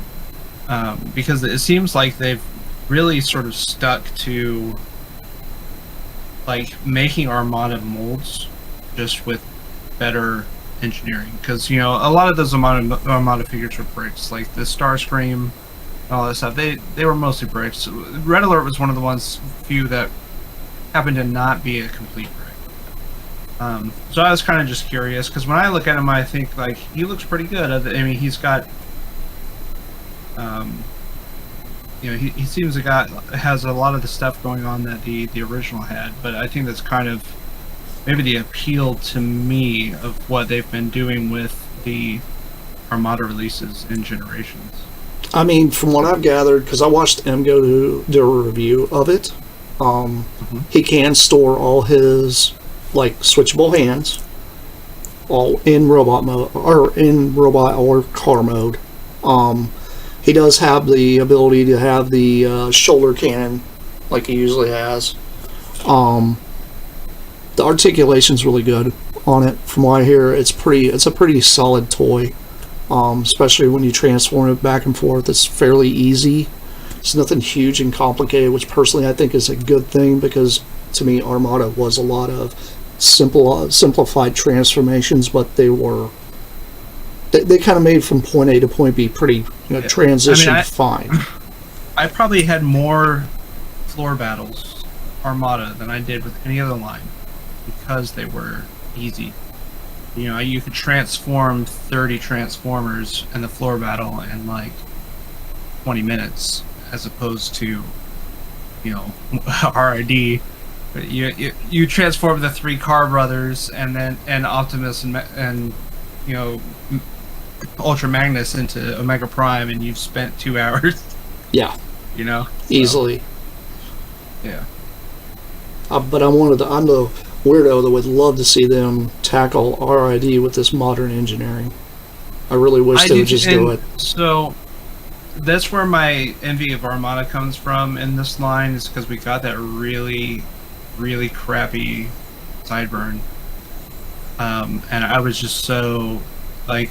Speaker 2: know, because it seems like they've really sort of stuck to like making Armada molds just with better engineering, because you know a lot of those Armada figures were bricks, like the Starscream and all that stuff. They were mostly bricks. Red Alert was one of the few that happened to not be a complete brick. So I was kind of just curious, because when I look at him, I think like he looks pretty good. I mean, he's got, you know, he seems to has a lot of the stuff going on that the original had. But I think that's kind of maybe the appeal to me of what they've been doing with the Armada releases in Generations.
Speaker 1: I mean, from what I've gathered, because I watched M go to do a review of it, he can store all his like switchable hands all in robot mode or car mode. He does have the ability to have the shoulder cannon like he usually has. The articulation's really good on it. From what I hear, it's a pretty solid toy. Especially when you transform it back and forth, it's fairly easy. It's nothing huge and complicated, which personally I think is a good thing, because to me Armada was a lot of simplified transformations, but they kind of made from point A to point B pretty transition fine.
Speaker 2: I probably had more floor battles Armada than I did with any other line, because they were easy. You know, you could transform 30 Transformers in the floor battle in like 20 minutes, as opposed to, you know, RID. You transform the 3 Car Brothers and Optimus and you know, Ultra Magnus into Omega Prime, and you've spent 2 hours.
Speaker 1: Yeah.
Speaker 2: You know,
Speaker 1: easily.
Speaker 2: So, yeah.
Speaker 1: But I'm the weirdo that would love to see them tackle RID with this modern engineering. I really wish they would just do it. So
Speaker 2: that's where my envy of Armada comes from in this line, is because we got that really, really crappy Sideburn. And I was just so, like,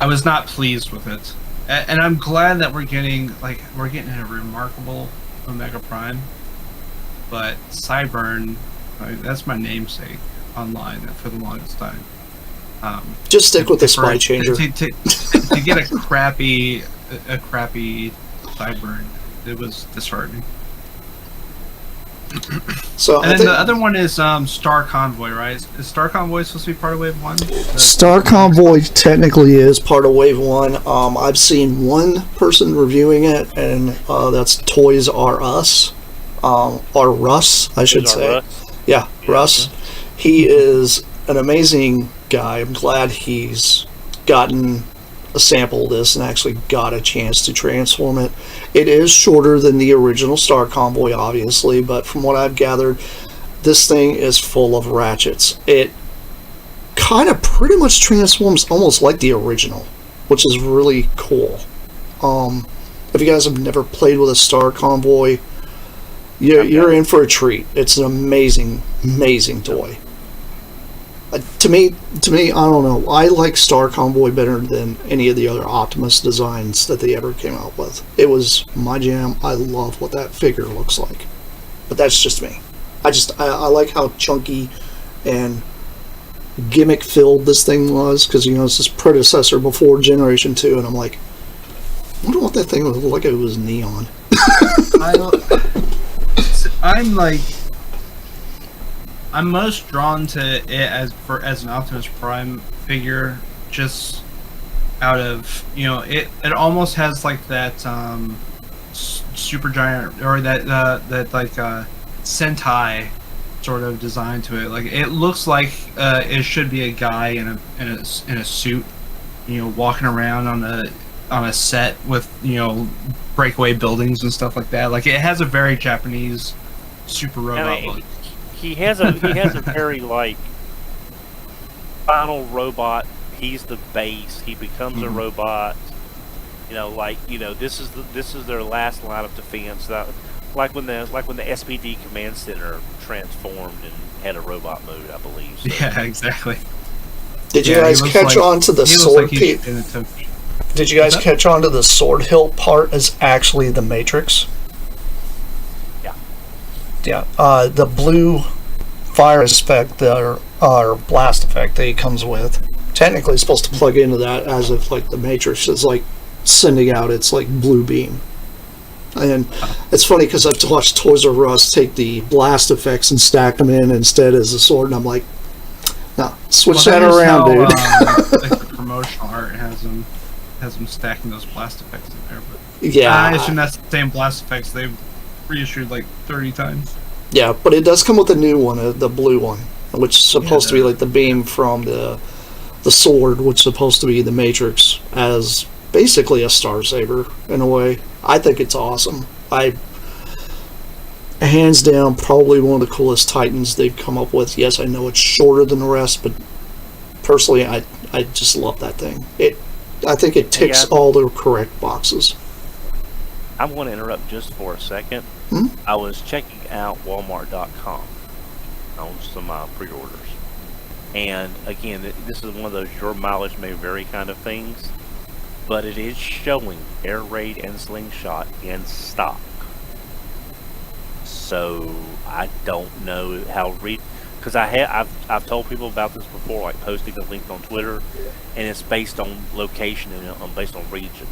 Speaker 2: I was not pleased with it. And I'm glad that we're getting a remarkable Omega Prime. But Sideburn, that's my namesake online for the longest time.
Speaker 1: Just stick with the spy changer.
Speaker 2: To get a crappy Sideburn, it was disheartening.
Speaker 1: So
Speaker 2: and then the other one is Star Convoy, right? Is Star Convoy supposed to be part of Wave 1?
Speaker 1: Star Convoy technically is part of Wave 1. I've seen one person reviewing it, and that's Toys R Us. Or Russ, I should say.
Speaker 4: Russ?
Speaker 1: Yeah, Russ. He is an amazing guy. I'm glad he's gotten a sample of this and actually got a chance to transform it. It is shorter than the original Star Convoy, obviously, but from what I've gathered, this thing is full of ratchets. It kind of pretty much transforms almost like the original, which is really cool. If you guys have never played with a Star Convoy, you're in for a treat. It's an amazing toy. To me, I don't know. I like Star Convoy better than any of the other Optimus designs that they ever came out with. It was my jam. I love what that figure looks like. But that's just me. I like how chunky and gimmick filled this thing was, because it's his predecessor before Generation 2, and I'm like, I wonder what that thing would look like if it was neon.
Speaker 2: I'm most drawn to it as an Optimus Prime figure, just out of, it almost has like that super giant, or that Sentai sort of design to it. Like, it looks like it should be a guy in a suit, walking around on on a set with breakaway buildings and stuff like that. Like it has a very Japanese super robot look.
Speaker 4: He has a very like final robot. He's the base. He becomes a robot. This is their last line of defense. Like when the SPD command center transformed and had a robot mode, I believe. So.
Speaker 2: Yeah, exactly.
Speaker 1: Did you guys catch on to the sword piece? Did you guys catch on to the sword hilt part as actually the Matrix?
Speaker 4: Yeah.
Speaker 1: Yeah. The blue fire effect or blast effect that he comes with, technically is supposed to plug into that as if like the Matrix is like sending out its like blue beam. And it's funny because I've watched Toys R Us take the blast effects and stack them in instead as a sword, and I'm like, no, switch that around, dude.
Speaker 2: Like the promotional art has them stacking those blast effects in there. But
Speaker 1: yeah,
Speaker 2: I assume that's the same blast effects they've reissued like 30 times.
Speaker 1: Yeah, but it does come with a new one, the blue one, which is supposed to be like the beam from the sword, which is supposed to be the Matrix as basically a Star Saber in a way. I think it's awesome. Hands down, probably one of the coolest Titans they've come up with. Yes, I know it's shorter than the rest, but personally, I just love that thing. I think it ticks all the correct boxes.
Speaker 4: I'm going to interrupt just for a second. I was checking out Walmart.com on some pre-orders. And again, this is one of those your mileage may vary kind of things. But it is showing Air Raid and Slingshot in stock. So I don't know how because I've told people about this before, like posting a link on Twitter, and it's based on location and based on region.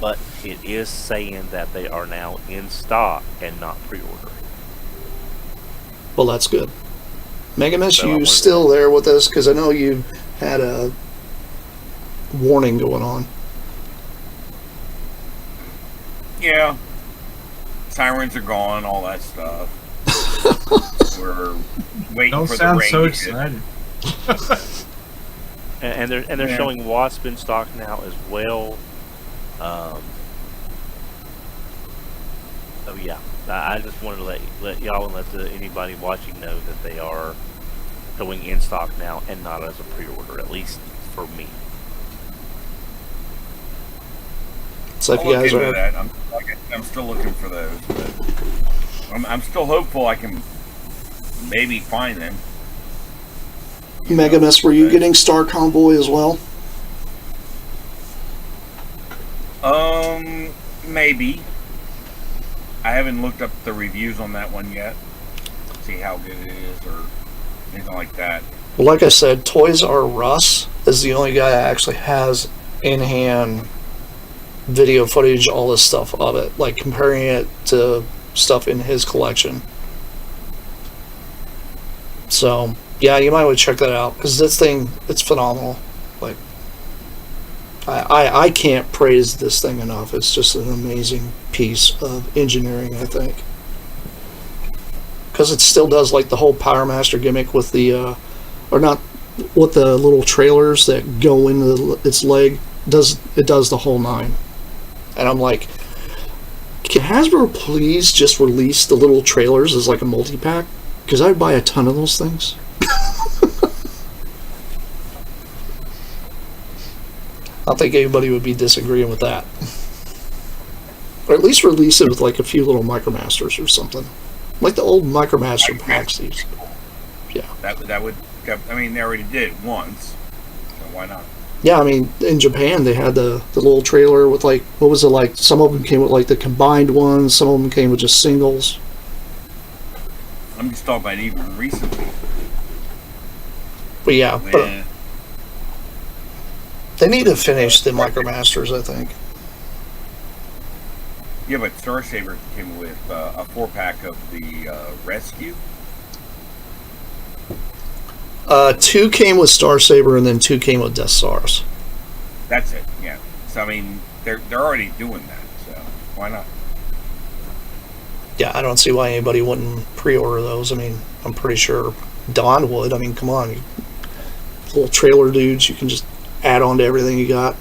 Speaker 4: But it is saying that they are now in stock and not pre-order.
Speaker 1: Well, that's good. Megamus, you still there with us? Because I know you had a warning going on.
Speaker 3: Yeah. Sirens are gone, all that stuff. We're waiting for the rain.
Speaker 2: Don't sound so excited.
Speaker 4: and they're showing Wasp in stock now as well. Oh yeah, I just wanted to let y'all and let anybody watching know that they are going in stock now and not as a pre-order, at least for me.
Speaker 1: So if you guys are,
Speaker 3: that. I'm still looking for those, but I'm still hopeful I can maybe find them.
Speaker 1: Megamus, were you getting Star Convoy as well?
Speaker 3: Maybe. I haven't looked up the reviews on that one yet. See how good it is or anything like that.
Speaker 1: Well, like I said, Toys R Us is the only guy that actually has in-hand video footage, all this stuff of it, like comparing it to stuff in his collection. So yeah, you might want to check that out because this thing, it's phenomenal. Like I can't praise this thing enough. It's just an amazing piece of engineering, I think, because it still does like the whole Power Master gimmick with the or not with the little trailers that go into its leg. It does the whole nine. And I'm like, can Hasbro please just release the little trailers as like a multi-pack? Because I'd buy a ton of those things. I don't think anybody would be disagreeing with that. Or at least release it with like a few little Micromasters or something. Like the old Micromaster packs. Yeah.
Speaker 3: That would, I mean, they already did it once. So why not?
Speaker 1: Yeah, I mean, in Japan, they had the little trailer with, like, what was it like? Some of them came with, like, the combined ones. Some of them came with just singles.
Speaker 3: I'm just talking about even recently.
Speaker 1: But, yeah. But, they need to finish the Micromasters, I think.
Speaker 3: Yeah, but Star Saber came with a 4-pack of the Rescue.
Speaker 1: 2 came with Star Saber, and then 2 came with Death Stars.
Speaker 3: That's it. Yeah. So I mean, they're already doing that. So why not?
Speaker 1: Yeah, I don't see why anybody wouldn't pre-order those. I mean, I'm pretty sure Don would. I mean, come on, little trailer dudes. You can just add on to everything you got.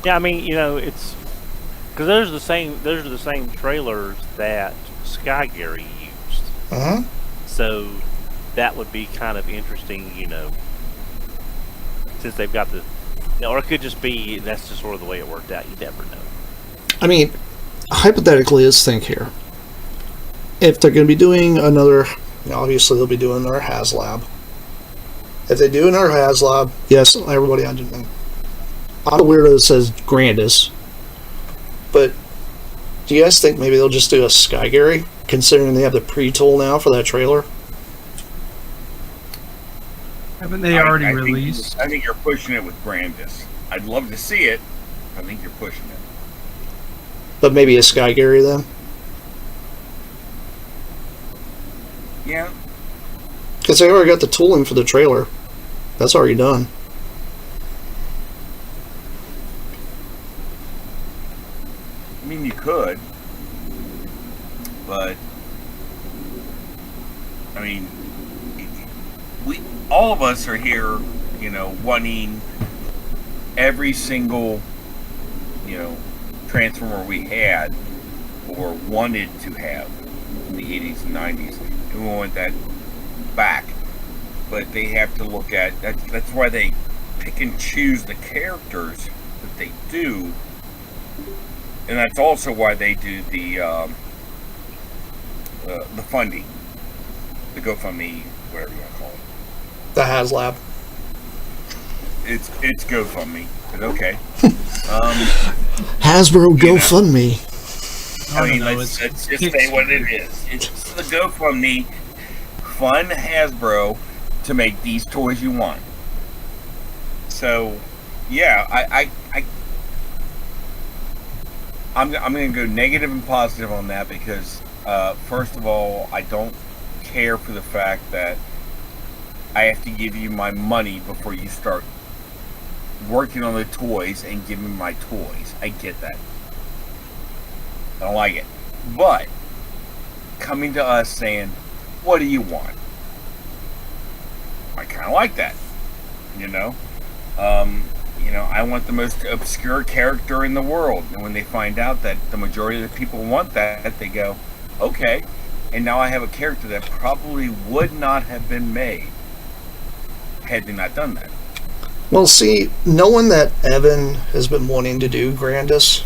Speaker 4: Yeah, I mean, it's because those are the same trailers that Sky Gary used.
Speaker 1: Uh-huh.
Speaker 4: So that would be kind of interesting, since they've got or it could just be that's just sort of the way it worked out. You never know.
Speaker 1: I mean, hypothetically, let's think here. If they're going to be doing another, obviously they'll be doing their HasLab. If they do another HasLab, yes, everybody understands. I'm a weirdo that says Grandis, but do you guys think maybe they'll just do a Sky Gary, considering they have the pre-tool now for that trailer?
Speaker 2: Haven't they already released?
Speaker 3: I think you're pushing it with Grandis. I'd love to see it. I think you're pushing it.
Speaker 1: But maybe a Sky Gary then?
Speaker 3: Yeah.
Speaker 1: Because they already got the tooling for the trailer. That's already done.
Speaker 3: I mean, you could. But, I mean, all of us are here, wanting every single, Transformer we had or wanted to have in the 80s and 90s. And we want that back. But they have to look at, that's why they pick and choose the characters that they do. And that's also why they do the funding, the GoFundMe, whatever you want to call it.
Speaker 1: The HasLab.
Speaker 3: It's GoFundMe, but okay.
Speaker 5: Hasbro GoFundMe.
Speaker 3: I mean, let's just say what it is. It's the GoFundMe fund Hasbro to make these toys you want. So, yeah, I'm going to go negative and positive on that because, first of all, I don't care for the fact that I have to give you my money before you start working on the toys and give me my toys. I get that. I don't like it. But coming to us saying, what do you want? I kind of like that. I want the most obscure character in the world. And when they find out that the majority of the people want that, they go, okay. And now I have a character that probably would not have been made had they not done that.
Speaker 1: Well, see, knowing that Evan has been wanting to do Grandis,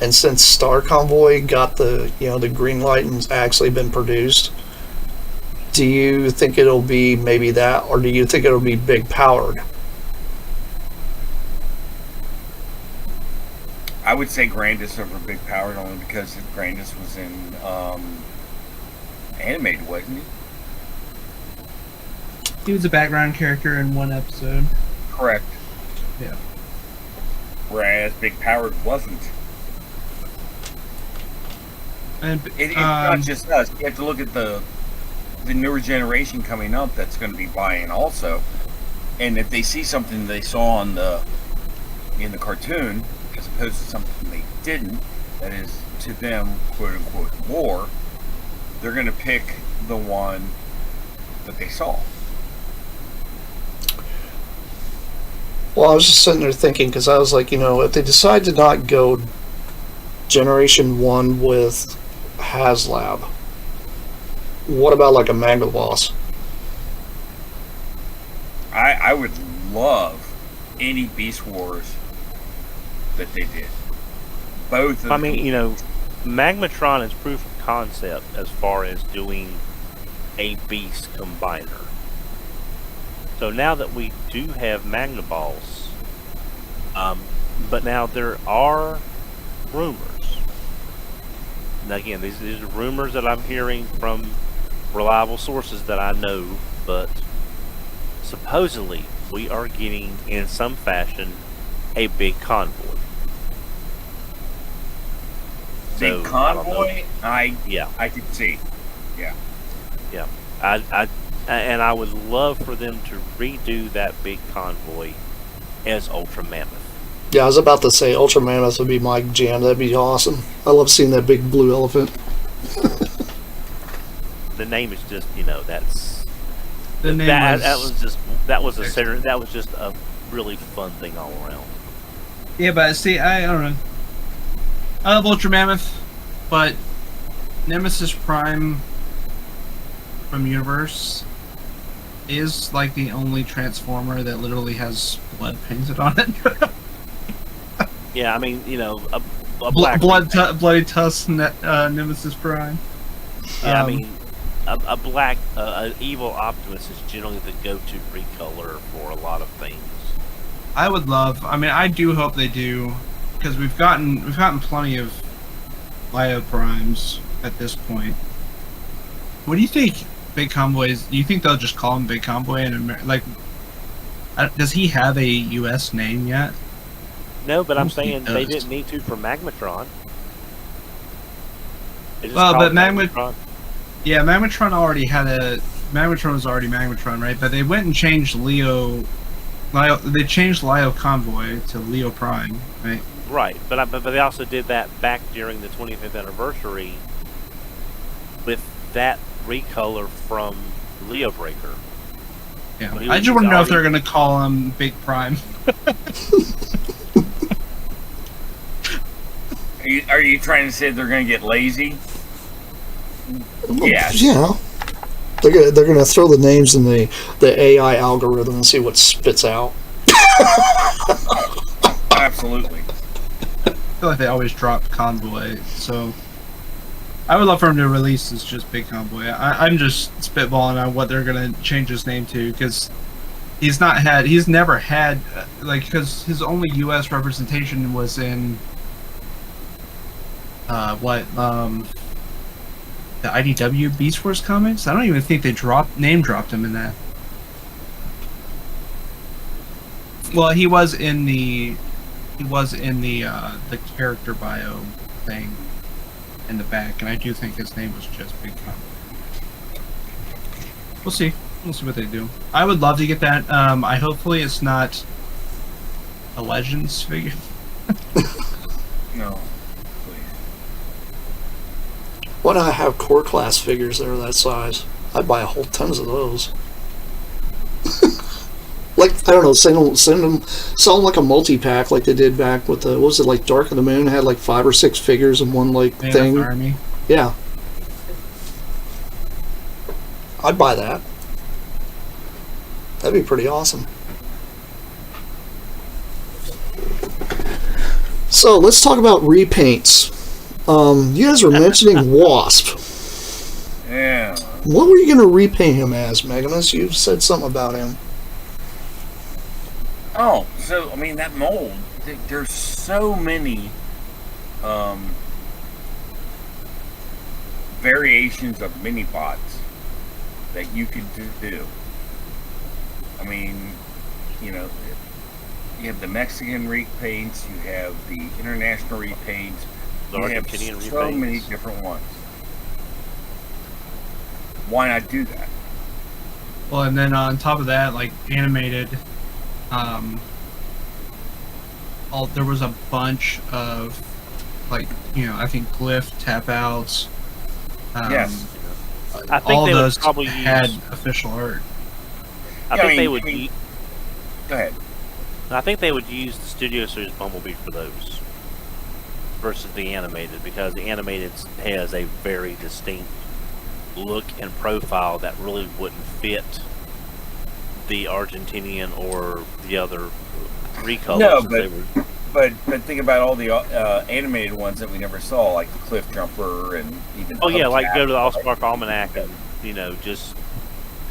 Speaker 1: and since Star Convoy got the the green light and actually been produced, do you think it'll be maybe that, or do you think it'll be big powered?
Speaker 3: I would say Grandis over Big Powered only because Grandis was in animated, wasn't he?
Speaker 2: He was a background character in one episode.
Speaker 3: Correct.
Speaker 2: Yeah.
Speaker 3: Whereas Big Powered wasn't.
Speaker 2: And
Speaker 3: It's not just us. You have to look at the newer generation coming up that's going to be buying also. And if they see something they saw in the cartoon, as opposed to something they didn't, that is to them, quote unquote, more, they're going to pick the one that they saw.
Speaker 1: Well, I was just sitting there thinking, because I was like, if they decide to not go Generation 1 with HasLab, what about like a Megaboss?
Speaker 3: I would love any Beast Wars that they did. Both of them.
Speaker 4: Magmatron is proof of concept as far as doing a Beast combiner. So now that we do have Magnaballs, but now there are rumors. Now again, these are rumors that I'm hearing from reliable sources that I know, but supposedly we are getting, in some fashion, a big convoy.
Speaker 3: Big convoy? I could see. Yeah.
Speaker 4: Yeah. I would love for them to redo that big convoy as Ultra Mammoth.
Speaker 1: Yeah, I was about to say Ultra Mammoth would be my jam. That'd be awesome. I love seeing that big blue elephant.
Speaker 4: The name is just, that's
Speaker 2: the name
Speaker 4: that was just a really fun thing all around.
Speaker 2: Yeah, but see, I don't know. I love Ultra Mammoth, but Nemesis Prime from Universe is like the only Transformer that literally has blood painted on it.
Speaker 4: Yeah, I mean, a
Speaker 2: Bloody Tusk Nemesis Prime.
Speaker 4: Yeah, I mean, a black, an evil Optimus is generally the go-to recolor for a lot of things.
Speaker 2: I would love. I mean, I do hope they do, because we've gotten plenty of Lio Primes at this point. What do you think, Big Convoys? Do you think they'll just call him Big Convoy and does he have a U.S. name yet?
Speaker 4: No, but I'm
Speaker 2: He
Speaker 4: saying they
Speaker 2: does.
Speaker 4: didn't need to for Magmatron. They just
Speaker 2: Well,
Speaker 4: called
Speaker 2: but
Speaker 4: Magmatron.
Speaker 2: Yeah, Magmatron was already Magmatron, right? But they went and changed Leo. They changed Lio Convoy to Leo Prime, right?
Speaker 4: Right, but they also did that back during the 25th anniversary with that recolor from Leo Breaker.
Speaker 2: Yeah.
Speaker 4: Well,
Speaker 2: I just want to know if they're going to call him Big Prime.
Speaker 3: Are you trying to say they're going to get lazy? Yes.
Speaker 5: Yeah. They're gonna throw the names in the AI algorithm and see what spits out.
Speaker 3: Absolutely.
Speaker 2: I feel like they always drop Convoy, so I would love for him to release as just Big Convoy. I'm just spitballing on what they're going to change his name to, because he's never had, because his only U.S. representation was in the IDW Beast Wars comics. I don't even think they name dropped him in that. Well, he was in the character bio thing in the back, and I do think his name was just Big Convoy. We'll see what they do. I would love to get that. Hopefully it's not a Legends figure.
Speaker 3: No. Please.
Speaker 5: Why not have core class figures that are that size? I'd buy a whole tons of those. Like, I don't know, sell them like a multi-pack like they did back with the, what was it, like Dark of the Moon had like 5 or 6 figures in one thing.
Speaker 2: Army.
Speaker 5: Yeah. I'd buy that. That'd be pretty awesome. So let's talk about repaints. You guys were mentioning Wasp.
Speaker 3: Yeah.
Speaker 5: What were you going to repaint him as, Megamus? You said something about him.
Speaker 3: Oh, so I mean that mold. There's so many variations of mini bots that you could do. I mean, you have the Mexican repaints, you have the international repaints,
Speaker 4: The
Speaker 3: you have
Speaker 4: Argentinian
Speaker 3: so
Speaker 4: repaints.
Speaker 3: many different ones. Why not do that?
Speaker 2: Well, and then on top of that, like animated, there was a bunch of, I think glyph tap outs.
Speaker 3: Yes.
Speaker 4: I think
Speaker 2: all
Speaker 4: they
Speaker 2: those
Speaker 4: would probably
Speaker 2: had
Speaker 4: use.
Speaker 2: official art.
Speaker 4: I
Speaker 3: Yeah,
Speaker 4: think
Speaker 3: I
Speaker 4: they
Speaker 3: mean-
Speaker 4: would.
Speaker 3: I mean- Go ahead.
Speaker 4: I think they would use the Studio Series Bumblebee for those versus the animated, because the animated has a very distinct look and profile that really wouldn't fit the Argentinian or the other recolors.
Speaker 3: No,
Speaker 4: since they were-
Speaker 3: But think about all the animated ones that we never saw, like the Cliff Jumper and even.
Speaker 4: Oh yeah, like
Speaker 3: Hubcap.
Speaker 4: go to the Allspark Almanac and just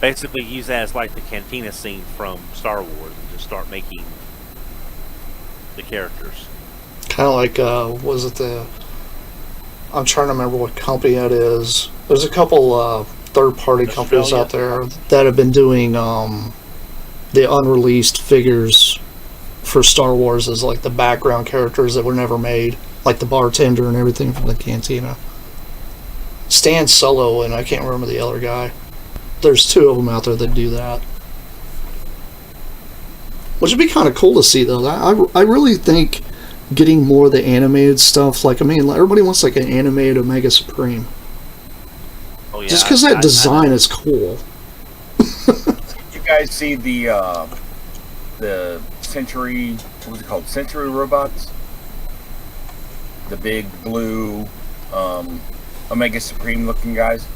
Speaker 4: basically use that as like the cantina scene from Star Wars and just start making the characters.
Speaker 5: Kind of like, was it I'm trying to remember what company that is. There's a couple third-party companies
Speaker 4: Australia?
Speaker 5: out there that have been doing the unreleased figures for Star Wars as like the background characters that were never made, like the bartender and everything from the cantina. Stan Solo and I can't remember the other guy. There's 2 of them out there that do that. Which would be kind of cool to see, though. I really think getting more of the animated stuff, like, I mean, everybody wants like an animated Omega Supreme.
Speaker 4: Oh yeah,
Speaker 5: Just because that design is cool.
Speaker 3: You guys see the Century, what was it called? Century robots? The big blue, Omega Supreme looking guys?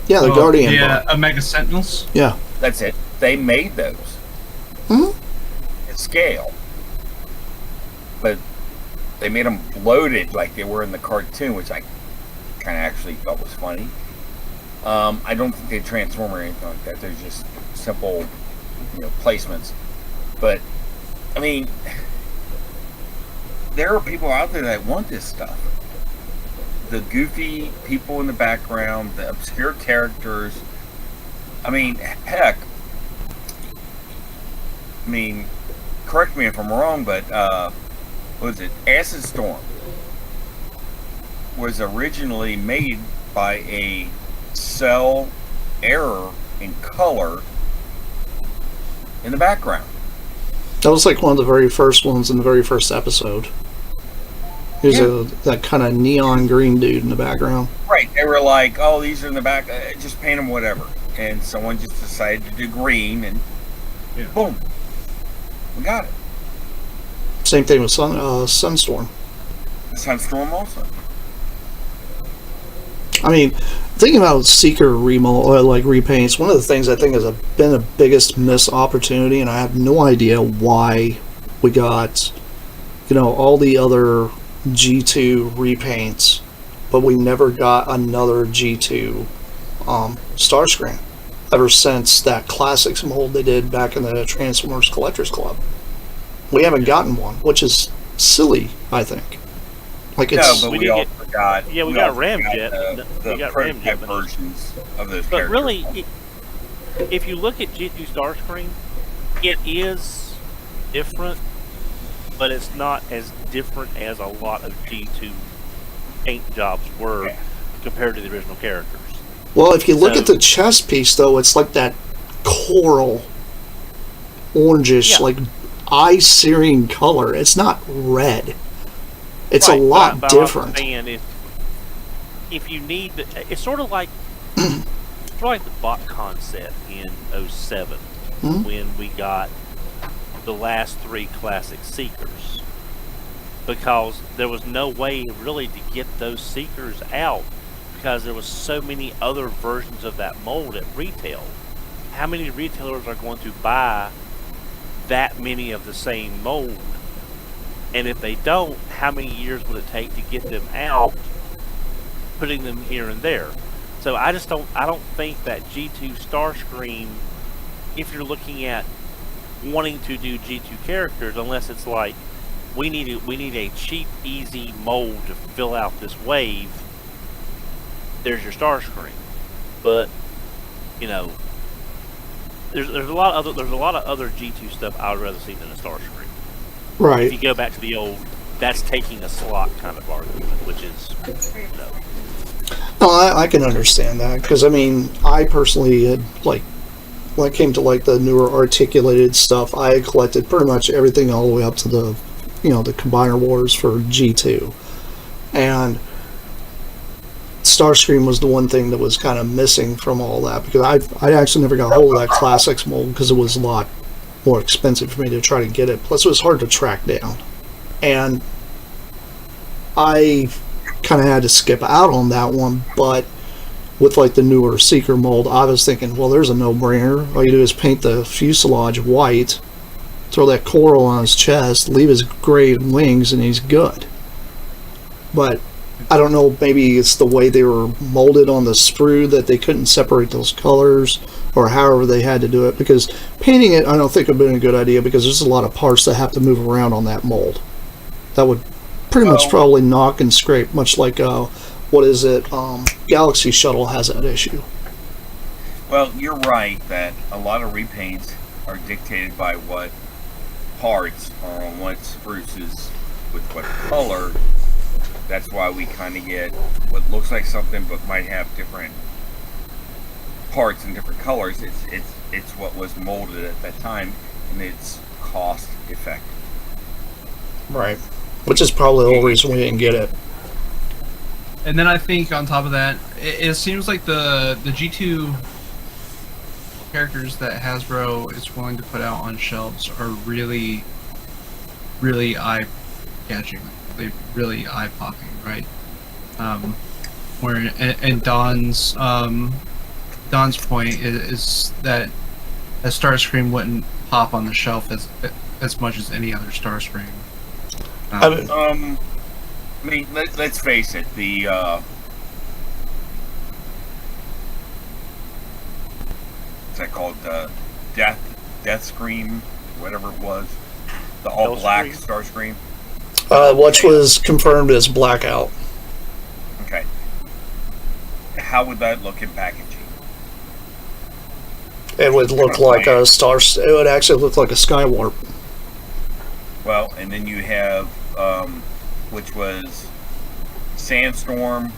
Speaker 5: Yeah, the Guardian.
Speaker 2: Yeah, Omega Sentinels.
Speaker 5: Yeah.
Speaker 3: That's it. They made those.
Speaker 5: Hmm?
Speaker 3: At scale. But they made them bloated like they were in the cartoon, which I kind of actually thought was funny. I don't think they transform or anything like that. They're just simple, placements. But, I mean, there are people out there that want this stuff. The goofy people in the background, the obscure characters. I mean, heck. I mean, correct me if I'm wrong, but what was it? Acid Storm was originally made by a cell error in color in the background.
Speaker 5: That was like one of the very first ones in the very first episode. There's that kind of neon green dude in the background.
Speaker 3: Right. They were like, oh, these are in the back. Just paint them whatever. And someone just decided to do green and boom. We got it.
Speaker 5: Same thing with Sunstorm.
Speaker 3: Sunstorm also.
Speaker 5: I mean, thinking about Seeker repaints, one of the things I think has been the biggest missed opportunity, and I have no idea why we got, all the other G2 repaints, but we never got another G2 Starscream ever since that Classics mold they did back in the Transformers Collectors Club. We haven't gotten one, which is silly, I think. Like it's
Speaker 3: no, but we all forgot.
Speaker 4: Yeah, we got Ramjet.
Speaker 3: The
Speaker 4: we got
Speaker 3: prototype
Speaker 4: Ramjet
Speaker 3: versions of those
Speaker 4: but
Speaker 3: characters.
Speaker 4: really, if you look at G2 Starscream, it is different, but it's not as different as a lot of G2 paint jobs were compared to the original characters.
Speaker 5: Well, if you look at the chest piece, though, it's like that coral, orangish, like eye-searing color. It's not red. It's a lot different. If you need, it's sort of like the BotCon set in 07 when we got the last 3 classic Seekers, because there was no way really to get those Seekers out because there was so many other versions of that mold at retail. How many retailers are going to buy that many of the same mold? And if they don't, how many years would it take to get them out, putting them here and there? So I don't think that G2 Starscream, if you're looking at wanting to do G2 characters, unless it's like we need a cheap, easy mold to fill out this wave, there's your Starscream. But there's a lot of other G2 stuff I would rather see than a Starscream. Right.
Speaker 4: If you go back to the old, that's taking a slot kind of argument, which is,
Speaker 5: No, I can understand that, because, I mean, I personally had, when it came to, the newer articulated stuff, I had collected pretty much everything all the way up to the, the Combiner Wars for G2. And Starscream was the one thing that was kind of missing from all that, because I actually never got a hold of that Classics mold, because it was a lot more expensive for me to try to get it. Plus, it was hard to track down. And I kind of had to skip out on that one, but with the newer Seeker mold, I was thinking, well, there's a no-brainer. All you do is paint the fuselage white, throw that coral on his chest, leave his gray wings, and he's good. But I don't know, maybe it's the way they were molded on the sprue that they couldn't separate those colors, or however they had to do it, because painting it I don't think would have been a good idea, because there's a lot of parts that have to move around on that mold. That would pretty much probably knock and scrape, much like Galaxy Shuttle has that issue.
Speaker 3: Well, you're right that a lot of repaints are dictated by what parts are on what spruces with what color. That's why we kind of get what looks like something but might have different parts and different colors. It's what was molded at that time, and it's cost effective.
Speaker 5: Right. Which is probably the whole reason we didn't get it.
Speaker 2: And then I think on top of that, it seems like the G2 characters that Hasbro is willing to put out on shelves are really really eye catching. They really eye popping, right? Where and Don's point is that a Starscream wouldn't pop on the shelf as much as any other Starscream.
Speaker 3: I mean, let's face it. What's that called? Death Scream, whatever it was. The all black Starscream.
Speaker 5: Which was confirmed as Blackout.
Speaker 3: Okay. How would that look in packaging?
Speaker 5: It would look like a star. It would actually look like a Skywarp.
Speaker 3: Well, and then you have, which was Sandstorm,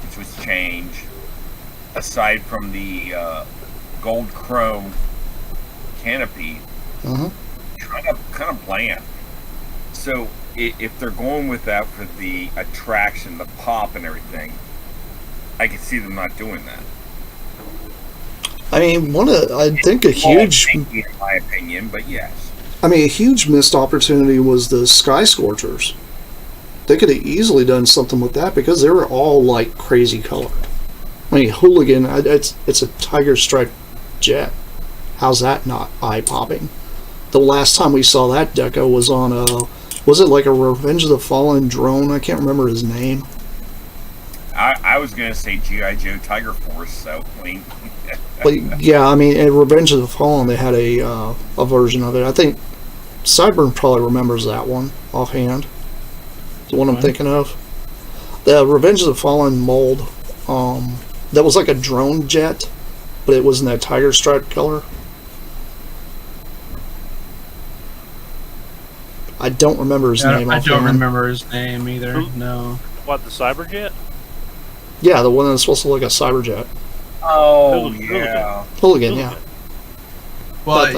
Speaker 3: which was change. Aside from the gold chrome canopy, kind of bland. So if they're going with that for the attraction, the pop, and everything, I can see them not doing that.
Speaker 5: I mean, I think a huge,
Speaker 3: in my opinion, but yes.
Speaker 5: I mean, a huge missed opportunity was the Sky Scorchers. They could have easily done something with that because they were all like crazy colored. I mean, Hooligan, it's a tiger stripe jet. How's that not eye popping? The last time we saw that deco was on was it like a Revenge of the Fallen drone? I can't remember his name.
Speaker 3: I was gonna say G.I. Joe Tiger Force, so I mean.
Speaker 5: But yeah, I mean, in Revenge of the Fallen, they had a version of it. I think Sideburn probably remembers that one offhand. The one I'm thinking of. The Revenge of the Fallen mold, that was like a drone jet, but it was in that tiger stripe color. I don't remember his name.
Speaker 2: I don't remember his name either. No.
Speaker 4: What, the Cyberjet?
Speaker 5: Yeah, the one that's supposed to look like a Cyberjet.
Speaker 3: Oh, yeah.
Speaker 5: Hooligan, yeah.
Speaker 2: Well,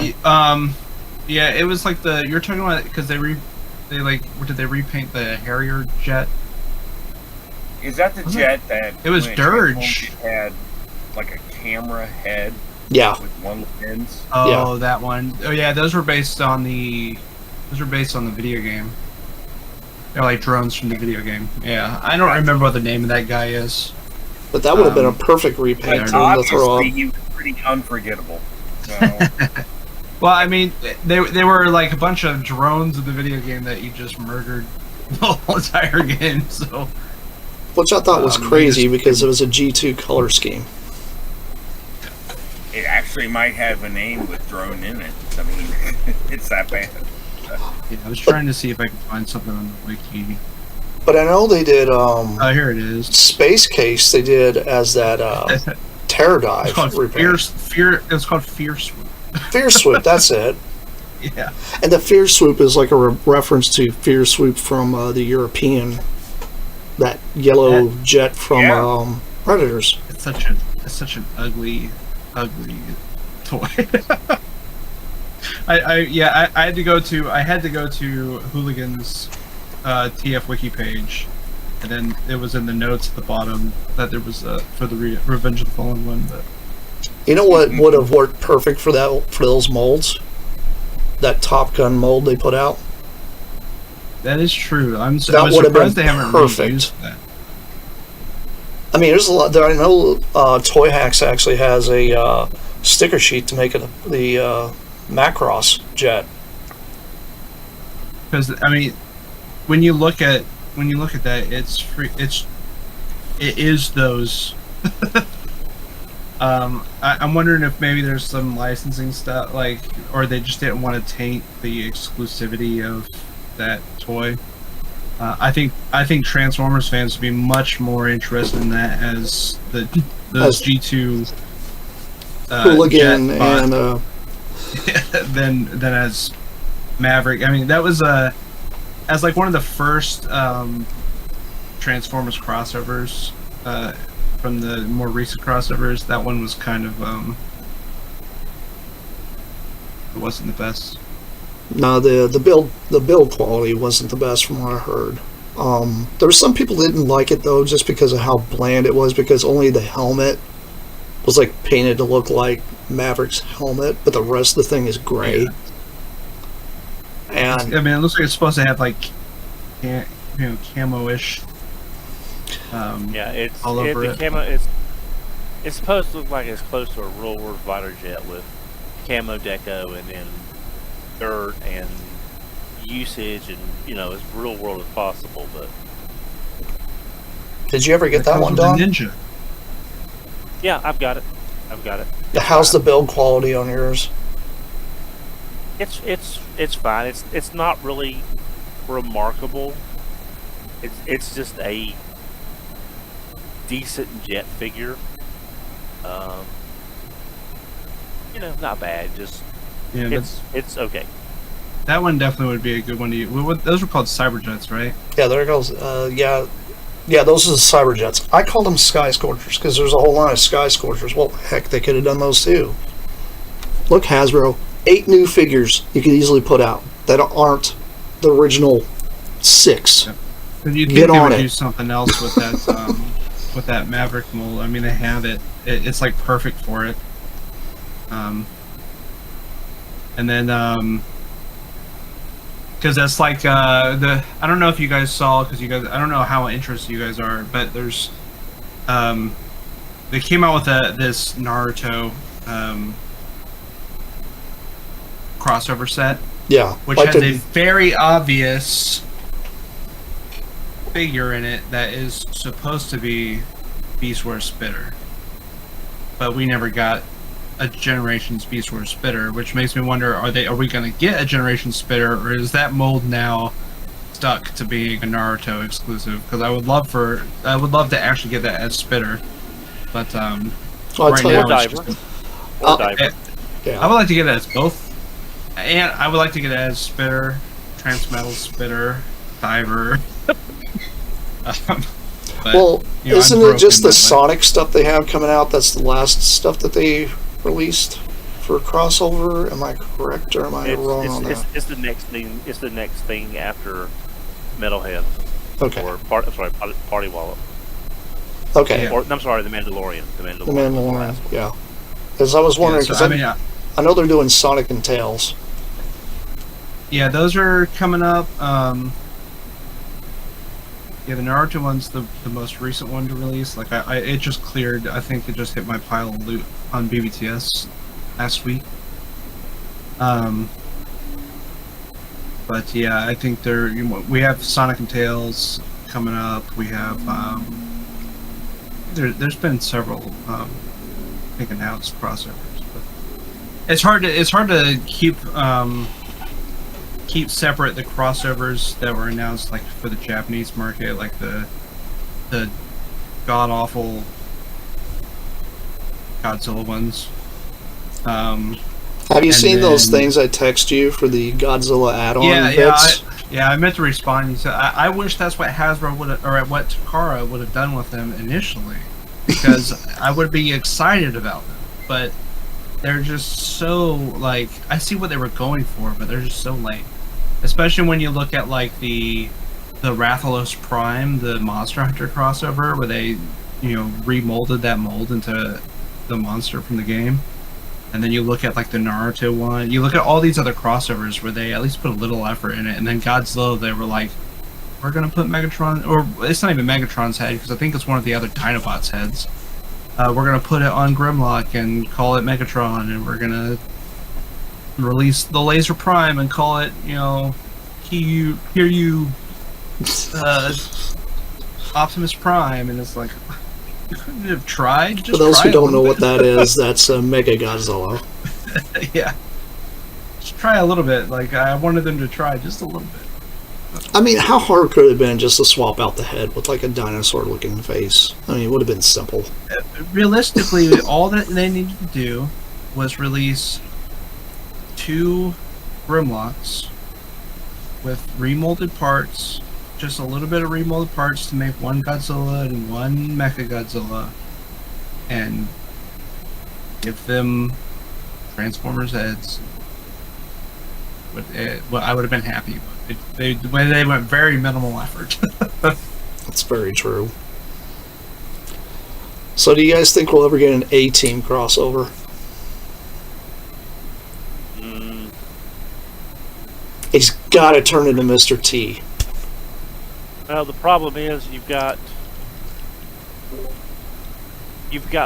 Speaker 2: yeah, it was like you're talking about because did they repaint the Harrier jet?
Speaker 3: Is that the jet that
Speaker 2: it was
Speaker 3: when
Speaker 2: Dirge
Speaker 3: had like a camera head?
Speaker 5: Yeah.
Speaker 3: With one lens.
Speaker 2: Oh,
Speaker 5: yeah.
Speaker 2: That one. Oh, yeah, those were based on the video game. They're like drones from the video game. Yeah, I don't remember what the name of that guy is.
Speaker 5: But that would have been a perfect repaint to throw up.
Speaker 3: He was pretty unforgettable. So.
Speaker 2: Well, I mean, they were like a bunch of drones in the video game that you just murdered the whole entire game. So,
Speaker 5: which I thought was crazy because it was a G2 color scheme.
Speaker 3: It actually might have a name with drone in it. I mean, it's that bad.
Speaker 2: Yeah, I was trying to see if I could find something on the wiki.
Speaker 5: But I know they did.
Speaker 2: Here it is.
Speaker 5: Space Case. They did as that Terror Dive.
Speaker 2: It's called It was called Fear Swoop.
Speaker 5: Fear Swoop. That's it.
Speaker 2: Yeah.
Speaker 5: And the Fear Swoop is like a reference to Fear Swoop from the European, that yellow jet from Predators.
Speaker 2: It's such an ugly toy. I had to go to Hooligan's TF wiki page, and then it was in the notes at the bottom that there was for the Revenge of the Fallen one. But
Speaker 5: you know what would have worked perfect for those molds? That Top Gun mold they put out.
Speaker 2: that is true. I was
Speaker 5: surprised
Speaker 2: they haven't
Speaker 5: perfect.
Speaker 2: reused that.
Speaker 5: I mean, there's a lot there. I know Toy Hacks actually has a sticker sheet to make it the Macross jet.
Speaker 2: Because I mean, when you look at that, it is those. I'm wondering if maybe there's some licensing stuff, or they just didn't want to taint the exclusivity of that toy. I think Transformers fans would be much more interested in that as those G2
Speaker 5: Hooligan and
Speaker 2: than as Maverick. I mean, that was as like one of the first Transformers crossovers from the more recent crossovers. That one was kind of it wasn't the best.
Speaker 5: No, the build quality wasn't the best from what I heard. There were some people that didn't like it though, just because of how bland it was. Because only the helmet was like painted to look like Maverick's helmet, but the rest of the thing is gray.
Speaker 2: Yeah.
Speaker 5: man.
Speaker 2: I mean, it looks like it's supposed to have like, camo-ish.
Speaker 4: Yeah, it's
Speaker 2: all over
Speaker 4: the
Speaker 2: it.
Speaker 4: camo. It's supposed to look like it's close to a real world fighter jet with camo deco and then dirt and usage and as real world as possible. But
Speaker 5: Did you ever get that
Speaker 2: Comes
Speaker 5: one
Speaker 2: with a
Speaker 5: done?
Speaker 2: Ninja.
Speaker 4: yeah, I've got it.
Speaker 5: How's the build quality on yours?
Speaker 4: It's fine. It's not really remarkable. It's just a decent jet figure. Not bad. Just
Speaker 2: Yeah,
Speaker 4: it's okay.
Speaker 2: that one definitely would be a good one to use. Those were called Cyberjets, right?
Speaker 5: Yeah, there it goes. Yeah, those are the Cyberjets. I call them Sky Scorchers because there's a whole line of Sky Scorchers. Well, heck, they could have done those too. Look, Hasbro, 8 new figures you could easily put out that aren't the original 6.
Speaker 2: Yep. But you'd
Speaker 5: Get
Speaker 2: think they
Speaker 5: on
Speaker 2: would
Speaker 5: it.
Speaker 2: do something else with that with that Maverick mold. I mean, they have it. It's like perfect for it. And then because that's like I don't know if you guys saw, because I don't know how interested you guys are, but there's they came out with this Naruto crossover set,
Speaker 5: Yeah,
Speaker 2: which
Speaker 5: like
Speaker 2: has a
Speaker 5: the,
Speaker 2: very obvious figure in it that is supposed to be Beast Wars Spitter, but we never got a Generations Beast Wars Spitter, which makes me wonder: are we going to get a Generation Spitter, or is that mold now stuck to being a Naruto exclusive? Because I would love to actually get that as Spitter, but
Speaker 5: I'll
Speaker 2: right
Speaker 5: tell
Speaker 2: now
Speaker 5: you,
Speaker 2: it's just
Speaker 4: Or diver.
Speaker 5: yeah.
Speaker 2: I would like to get it as both, and I would like to get it as Spitter, Transmetal Spitter, Diver. But,
Speaker 5: Well,
Speaker 2: you know, I'm
Speaker 5: isn't it
Speaker 2: broken
Speaker 5: just the
Speaker 2: that way.
Speaker 5: Sonic stuff they have coming out? That's the last stuff that they released for crossover. Am I correct or am I wrong on that?
Speaker 4: It's the next thing. It's the next thing after Metalhead.
Speaker 5: Okay.
Speaker 4: Or Party Wallop.
Speaker 5: Okay.
Speaker 2: Yeah.
Speaker 4: Or I'm sorry, the Mandalorian. The
Speaker 5: The
Speaker 4: Mandalorian. was the
Speaker 5: Mandalorian.
Speaker 4: last one.
Speaker 5: Yeah. Because I was wondering,
Speaker 2: Yeah,
Speaker 5: because
Speaker 2: so, I mean,
Speaker 5: I know they're doing Sonic and Tails.
Speaker 2: yeah, those are coming up. Yeah, the Naruto one's the most recent one to release. Like, it just cleared. I think it just hit my pile of loot on BBTS last week. But yeah, I think we have Sonic and Tails coming up. We have there's been several I think announced crossovers, but it's hard to keep separate the crossovers that were announced, like for the Japanese market, like the god awful Godzilla ones.
Speaker 5: Have you
Speaker 2: And
Speaker 5: seen those
Speaker 2: then-
Speaker 5: things I text you for the Godzilla add-on
Speaker 2: Yeah,
Speaker 5: bits?
Speaker 2: I meant to respond. You said I wish that's what Hasbro would have, or what Takara would have done with them initially, because I would be excited about them. But they're just so like, I see what they were going for, but they're just so late. Especially when you look at like the Rathalos Prime, the Monster Hunter crossover, where they remolded that mold into the monster from the game. And then you look at like the Naruto one. You look at all these other crossovers where they at least put a little effort in it. And then Godzilla, they were like, we're gonna put Megatron, or it's not even Megatron's head, because I think it's one of the other Dinobots' heads. We're gonna put it on Grimlock and call it Megatron, and we're gonna release the Laser Prime and call it, Optimus Prime. And it's like, you couldn't have tried. Just
Speaker 5: For those
Speaker 2: try
Speaker 5: who
Speaker 2: a
Speaker 5: don't know
Speaker 2: little
Speaker 5: what that is, that's Mega Godzilla.
Speaker 2: bit. Yeah. Just try a little bit. Like, I wanted them to try just a little bit.
Speaker 5: I mean, how hard could it have been just to swap out the head with like a dinosaur-looking face? I mean, it would have been simple.
Speaker 2: Realistically, all that they needed to do was release 2 Grimlocks with remolded parts, just a little bit of remolded parts to make one Godzilla and one Mecha Godzilla, and give them Transformers heads. I would have been happy. But they went very minimal effort.
Speaker 5: That's very true. So do you guys think we'll ever get an A-Team crossover? He's got to turn into Mr. T.
Speaker 4: Well, the problem is you've got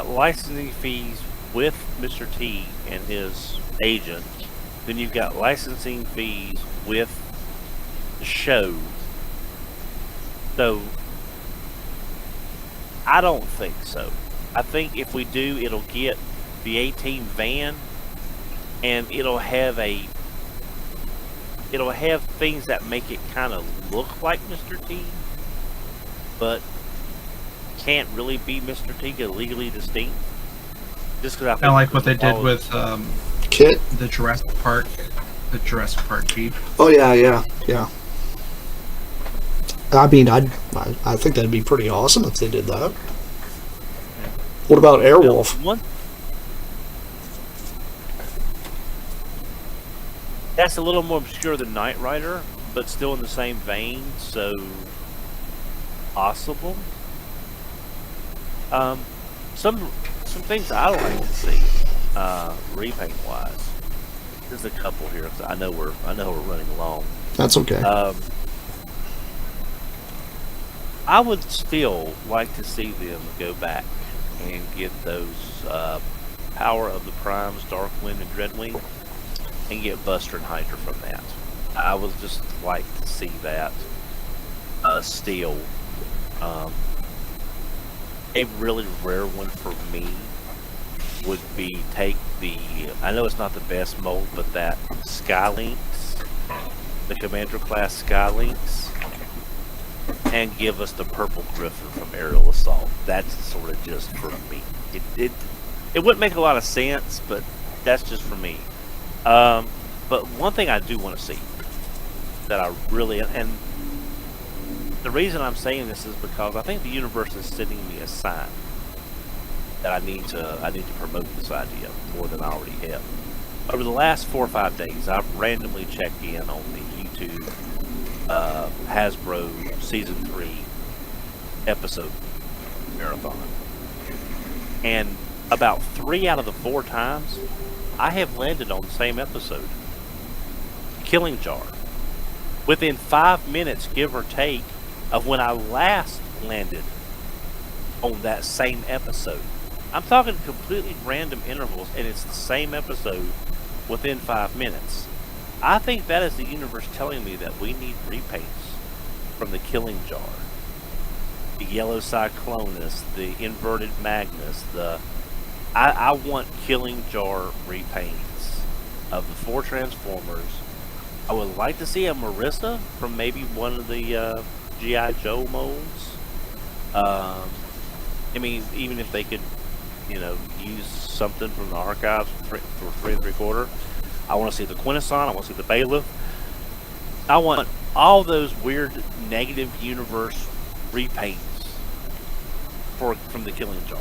Speaker 4: licensing fees with Mr. T and his agent. Then you've got licensing fees with the show. So I don't think so. I think if we do, it'll get the 18 van, and it'll have things that make it kind of look like Mr. T, but can't really be Mr. T, get legally distinct. Just because I think
Speaker 2: I like what they did with
Speaker 5: Kit?
Speaker 2: the Jurassic Park Jeep.
Speaker 5: Oh, yeah. I mean, I think that'd be pretty awesome if they did that. What about Airwolf?
Speaker 4: That's a little more obscure than Knight Rider, but still in the same vein, so possible. Some things I like to see, repaint wise. There's a couple here. 'Cause I know we're running along.
Speaker 5: That's okay.
Speaker 4: I would still like to see them go back and get those Power of the Primes, Darkwind and Dreadwing, and get Buster and Hydra from that. I would just like to see that still. A really rare one for me would be take the, I know it's not the best mold, but that Skylynx, the Commander class Skylynx, and give us the Purple Griffin from Aerial Assault. That's sort of just for me. It wouldn't make a lot of sense, but that's just for me. But one thing I do want to see that I really, and the reason I'm saying this is because I think the universe is sending me a sign that I need to promote this idea more than I already have. Over the last 4 or 5 days, I've randomly checked in on the YouTube Hasbro Season 3 episode marathon. And about 3 out of the 4 times, I have landed on the same episode. Killing Jar. Within 5 minutes, give or take, of when I last landed on that same episode. I'm talking completely random intervals, and it's the same episode within 5 minutes. I think that is the universe telling me that we need repaints from the Killing Jar. The Yellow Cyclonus, the Inverted Magnus, I want Killing Jar repaints of the 4 Transformers. I would like to see a Marissa from maybe one of the G.I. Joe molds. I mean, even if they could, use something from the archives for 3 3/4. I want to see the Quintesson. I want to see the Bailiff. I want all those weird negative universe repaints from the Killing Jar.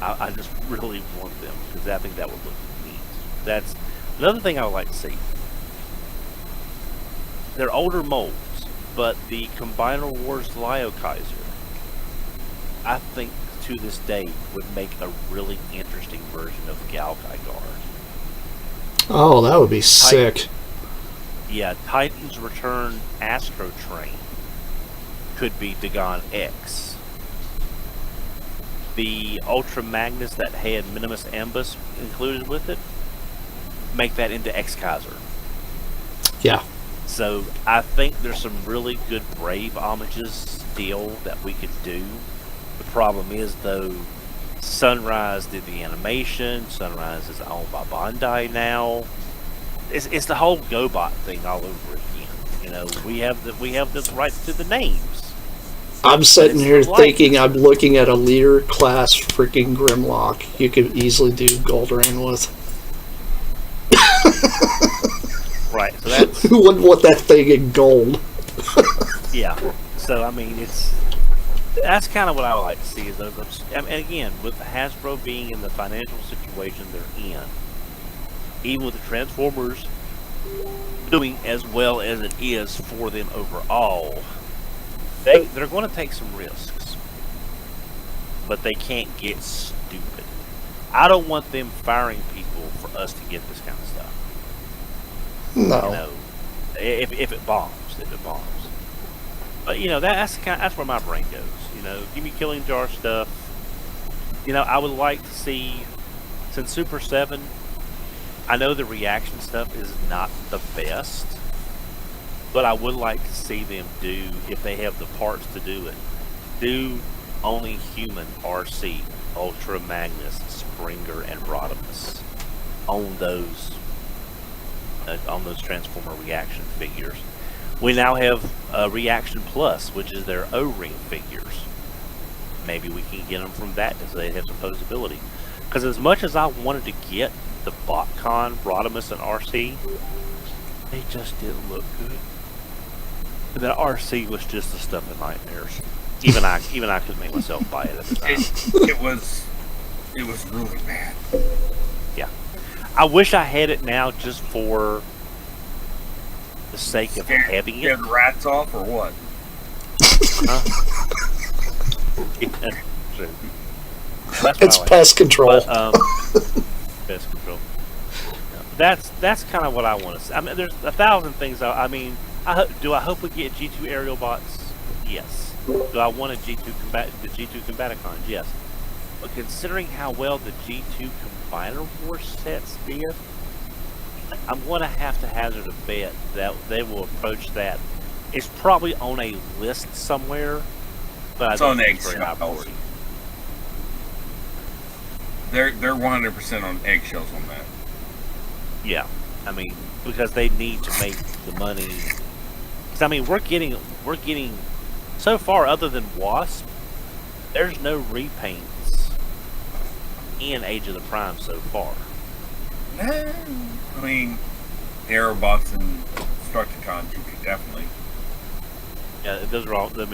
Speaker 4: I just really want them because I think that would look neat. That's another thing I would like to see. They're older molds, but the Combiner Wars Lio Kaiser, I think to this day would make a really interesting version of Galkai Guard.
Speaker 5: Oh, that would be sick.
Speaker 4: Yeah, Titan's Return Astro Train could be Dagon X. The Ultra Magnus that had Minimus Ambus included with it, make that into X Kaiser.
Speaker 5: Yeah.
Speaker 4: So I think there's some really good Brave homages still that we could do. The problem is though, Sunrise did the animation. Sunrise is owned by Bandai now. It's the whole GoBot thing all over again. We have the rights to the names.
Speaker 5: I'm sitting here thinking I'm looking at a leader class freaking Grimlock you could easily do Goldrain with.
Speaker 4: Right, so that's...
Speaker 5: Who wouldn't want that thing in gold?
Speaker 4: Yeah, so I mean, that's kind of what I would like to see is those. And again, with Hasbro being in the financial situation they're in, even with the Transformers doing as well as it is for them overall, they're going to take some risks, but they can't get stupid. I don't want them firing people for us to get this kind of stuff.
Speaker 5: No.
Speaker 4: if it bombs, But that's where my brain goes. Give me Killing Jar stuff. I would like to see, since Super 7, I know the reaction stuff is not the best, but I would like to see them do, if they have the parts to do it, do only human RC, Ultra Magnus, Springer, and Rodimus on those Transformer reaction figures. We now have Reaction Plus, which is their O-ring figures. Maybe we can get them from that so they have some posability. Because as much as I wanted to get the BotCon, Rodimus, and RC, they just didn't look good. And that RC was just the stuff of nightmares. Even I could make myself buy it at the time.
Speaker 3: It was really bad.
Speaker 4: Yeah. I wish I had it now just for the sake of having it.
Speaker 3: Scare the rats off or what?
Speaker 4: Yeah, true.
Speaker 5: It's pest control.
Speaker 4: But, pest control. That's kind of what I want to see. I mean, there's 1,000 things. Do I hope we get G2 aerial bots? Yes. Do I want the G2 Combaticons? Yes. But considering how well the G2 Combiner War sets did, I'm going to have to hazard a bet that they will approach that. It's probably on a list somewhere, but
Speaker 3: It's
Speaker 4: I
Speaker 3: on
Speaker 4: don't think it's very high
Speaker 3: eggshells.
Speaker 4: priority.
Speaker 3: They're 100% on eggshells on that.
Speaker 4: Yeah, because they need to make the money. Because we're getting so far, other than Wasp, there's no repaints in Age of the Prime so far.
Speaker 3: No. Aerobots and Structicons, you could definitely.
Speaker 4: Yeah, those are all new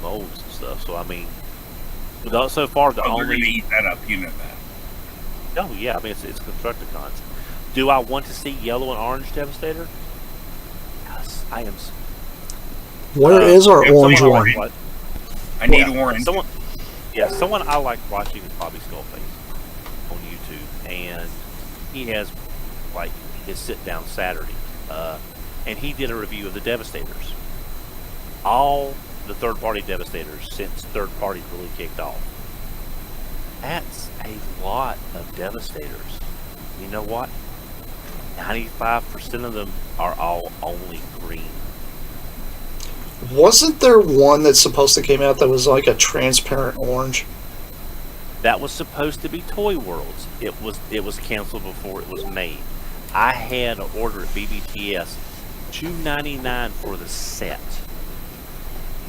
Speaker 4: molds and stuff. So so far the
Speaker 3: They're
Speaker 4: only.
Speaker 3: going to eat that up, you know that.
Speaker 4: Oh yeah, it's Constructicons. Do I want to see yellow and orange Devastator? Yes, I am.
Speaker 5: Where is our
Speaker 3: if
Speaker 5: orange
Speaker 3: someone
Speaker 5: one?
Speaker 3: already- I need orange.
Speaker 4: Someone I like watching is Bobby Skullface on YouTube, and he has his sit down Saturday, and he did a review of the Devastators, all the third party Devastators since third party really kicked off. That's a lot of Devastators. You know what? 95% of them are all only green.
Speaker 5: Wasn't there one that's supposed to came out that was like a transparent orange?
Speaker 4: That was supposed to be Toy Worlds. It was canceled before it was made. I had an order at BBTS, $2.99 for the set.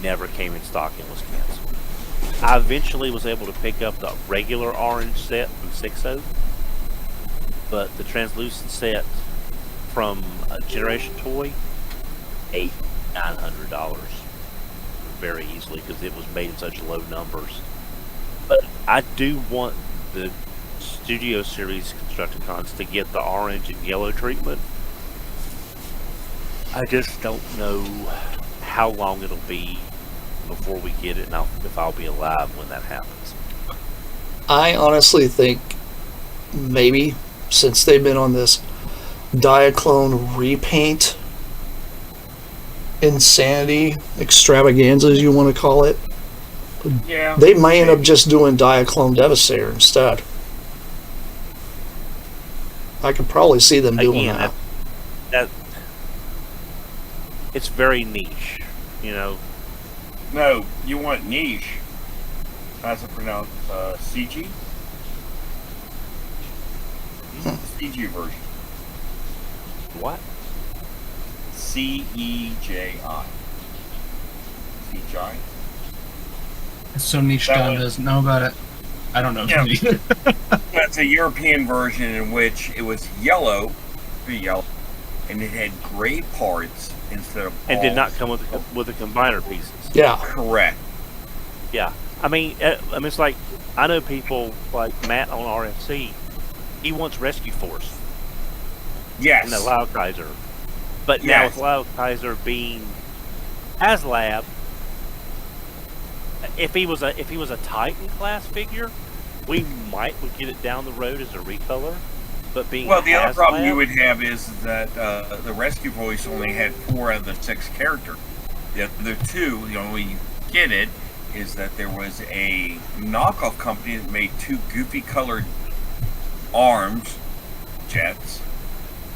Speaker 4: Never came in stock and was canceled. I eventually was able to pick up the regular orange set from 6.0, but the translucent set from Generation Toy, $900 very easily because it was made in such low numbers. But I do want the Studio Series Constructicons to get the orange and yellow treatment. I just don't know how long it'll be before we get it, and if I'll be alive when that happens.
Speaker 5: I honestly think maybe since they've been on this Diaclone repaint insanity extravaganza, as you want to call it,
Speaker 3: Yeah.
Speaker 5: they may end up just doing Diaclone Devastator instead. I could probably see them doing
Speaker 4: Again,
Speaker 5: that.
Speaker 4: that it's very niche,
Speaker 3: No, you want niche. How's it pronounced? CG? CG version.
Speaker 4: What?
Speaker 3: CEJI. CGI?
Speaker 2: It's so niche
Speaker 3: That
Speaker 2: Don
Speaker 3: one.
Speaker 2: doesn't know about it. I don't know.
Speaker 3: Yeah. That's a European version in which it was yellow, and it had gray parts instead of
Speaker 4: And did
Speaker 3: all-
Speaker 4: not come with the combiner pieces.
Speaker 5: Yeah.
Speaker 3: Correct.
Speaker 4: Yeah, it's like I know people like Matt on RFC. He wants Rescue Force
Speaker 3: Yes.
Speaker 4: and the Lau Kaiser, but now
Speaker 3: Yes.
Speaker 4: with Lau Kaiser being HasLab, if he was a Titan class figure, we would get it down the road as a recolor. But being
Speaker 3: Well, the other problem you
Speaker 4: HasLab-
Speaker 3: would have is that the rescue voice only had 4 out of the 6 characters. The other 2, the only way you get it is that there was a knockoff company that made 2 goofy colored arms jets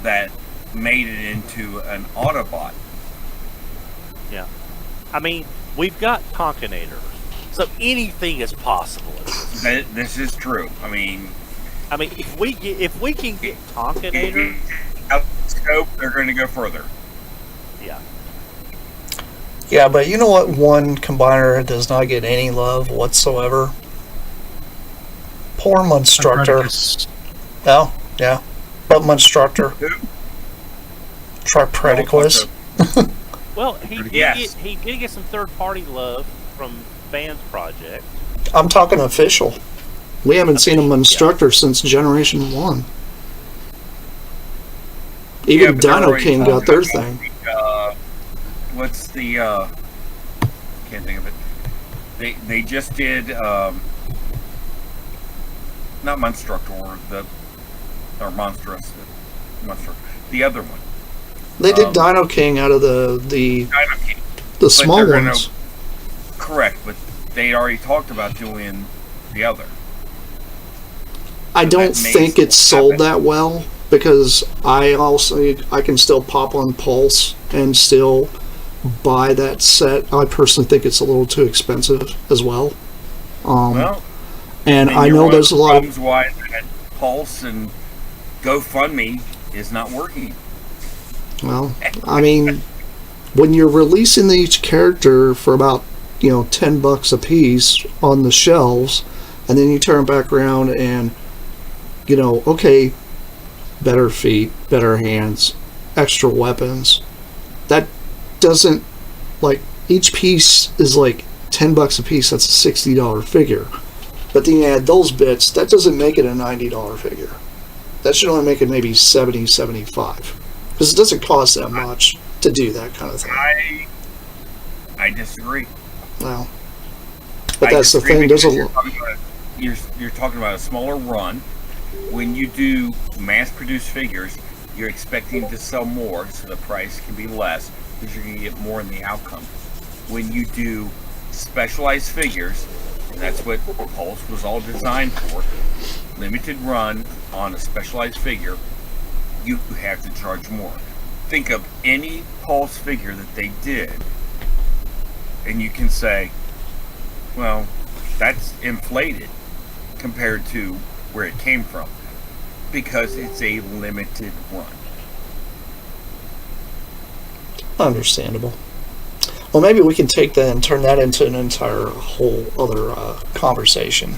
Speaker 3: that made it into an Autobot.
Speaker 4: Yeah. I mean, we've got Tonkinators, so anything is possible.
Speaker 3: This is true. I mean,
Speaker 4: if we can get Tonkinators,
Speaker 3: out of scope, they're going to go further.
Speaker 4: yeah.
Speaker 1: Yeah, but you know what? One combiner does not get any love whatsoever. Poor Monstructor. Oh, yeah. But Monstructor.
Speaker 3: Who?
Speaker 1: Tripredicus.
Speaker 4: Well, he did get some third-party love from fans project.
Speaker 1: I'm talking official.
Speaker 5: We haven't seen a
Speaker 4: Yeah.
Speaker 5: Monstructor since Generation 1. Even
Speaker 3: but they're
Speaker 5: Dino
Speaker 3: already
Speaker 5: King got
Speaker 3: talking
Speaker 5: their
Speaker 3: about
Speaker 5: thing.
Speaker 3: What's the can't think of it. They just did not Monstructor, or Monstrous, the other one.
Speaker 5: They did Dino King out of the
Speaker 3: Dino King.
Speaker 5: small
Speaker 3: they're gonna-
Speaker 5: ones.
Speaker 3: Correct, but they already talked about doing the other.
Speaker 5: I
Speaker 3: So
Speaker 5: don't
Speaker 3: that may
Speaker 5: think
Speaker 3: still
Speaker 5: it's sold
Speaker 3: happen.
Speaker 5: that well because I can still pop on Pulse and still buy that set. I personally think it's a little too expensive as well.
Speaker 3: Well,
Speaker 5: And I
Speaker 3: you're
Speaker 5: know
Speaker 3: one
Speaker 5: there's a
Speaker 3: of the
Speaker 5: lot of
Speaker 3: problems why that Pulse and GoFundMe is not working.
Speaker 5: Well, I mean, when you're releasing each character for about, $10 a piece on the shelves, and then you turn back around and, okay, better feet, better hands, extra weapons. That doesn't, each piece is like $10 a piece. That's a $60 figure. But then you add those bits, that doesn't make it a $90 figure. That should only make it maybe $70, $75. Because it doesn't cost that much to do that kind of thing.
Speaker 3: I disagree.
Speaker 5: Well, but
Speaker 3: I
Speaker 5: that's the
Speaker 3: disagree
Speaker 5: thing. There's
Speaker 3: because
Speaker 5: a
Speaker 3: you're talking about a smaller run. When you do mass-produced figures, you're expecting to sell more, so the price can be less because you're going to get more in the outcome. When you do specialized figures, and that's what Pulse was all designed for, limited run on a specialized figure, you have to charge more. Think of any Pulse figure that they did, and you can say, well, that's inflated compared to where it came from because it's a limited run.
Speaker 5: understandable. Well, maybe we can take that and turn that into an entire whole other conversation.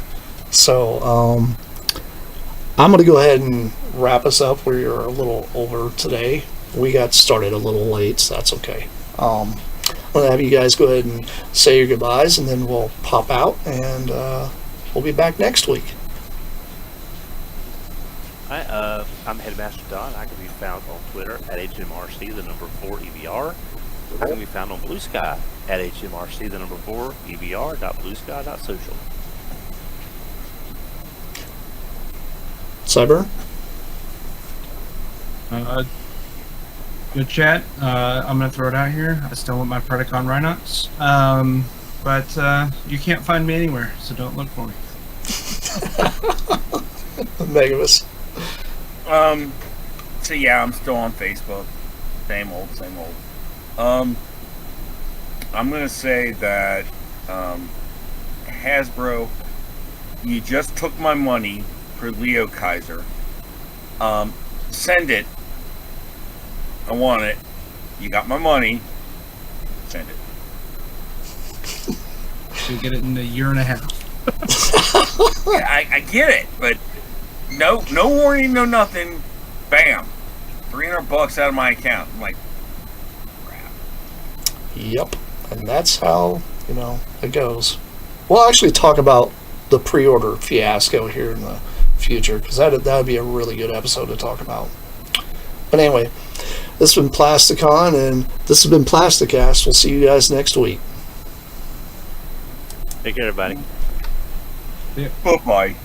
Speaker 5: So, I'm going to go ahead and wrap us up. We're a little over today. We got started a little late, so that's okay. I'm going to have you guys go ahead and say your goodbyes, and then we'll pop out, and we'll be back next week.
Speaker 4: Hi, I'm Headmaster Don. I can be found on Twitter at HMRC, the number 4 EVR. I can be found on Blue Sky at HMRC, the number 4 EVR.bluesky.social.
Speaker 5: Sideburn?
Speaker 2: Good chat. I'm going to throw it out here. I still want my Predacon Rhinox. But you can't find me anywhere, so don't look for me.
Speaker 5: Megamus.
Speaker 3: So yeah, I'm still on Facebook. Same old. I'm gonna say that Hasbro, you just took my money for Leo Kaiser. Send it. I want it. You got my money. Send it.
Speaker 2: So you get it in a year and a half.
Speaker 3: Yeah, I get it, but no warning, no nothing. Bam, $300 out of my account. I'm like, crap.
Speaker 5: Yep. And that's how, it goes. We'll actually talk about the pre-order fiasco here in the future, because that would be a really good episode to talk about. But anyway, this has been Plasticon, and this has been Plasticast. We'll see you guys next week.
Speaker 4: Take care, everybody.
Speaker 3: Bye-bye.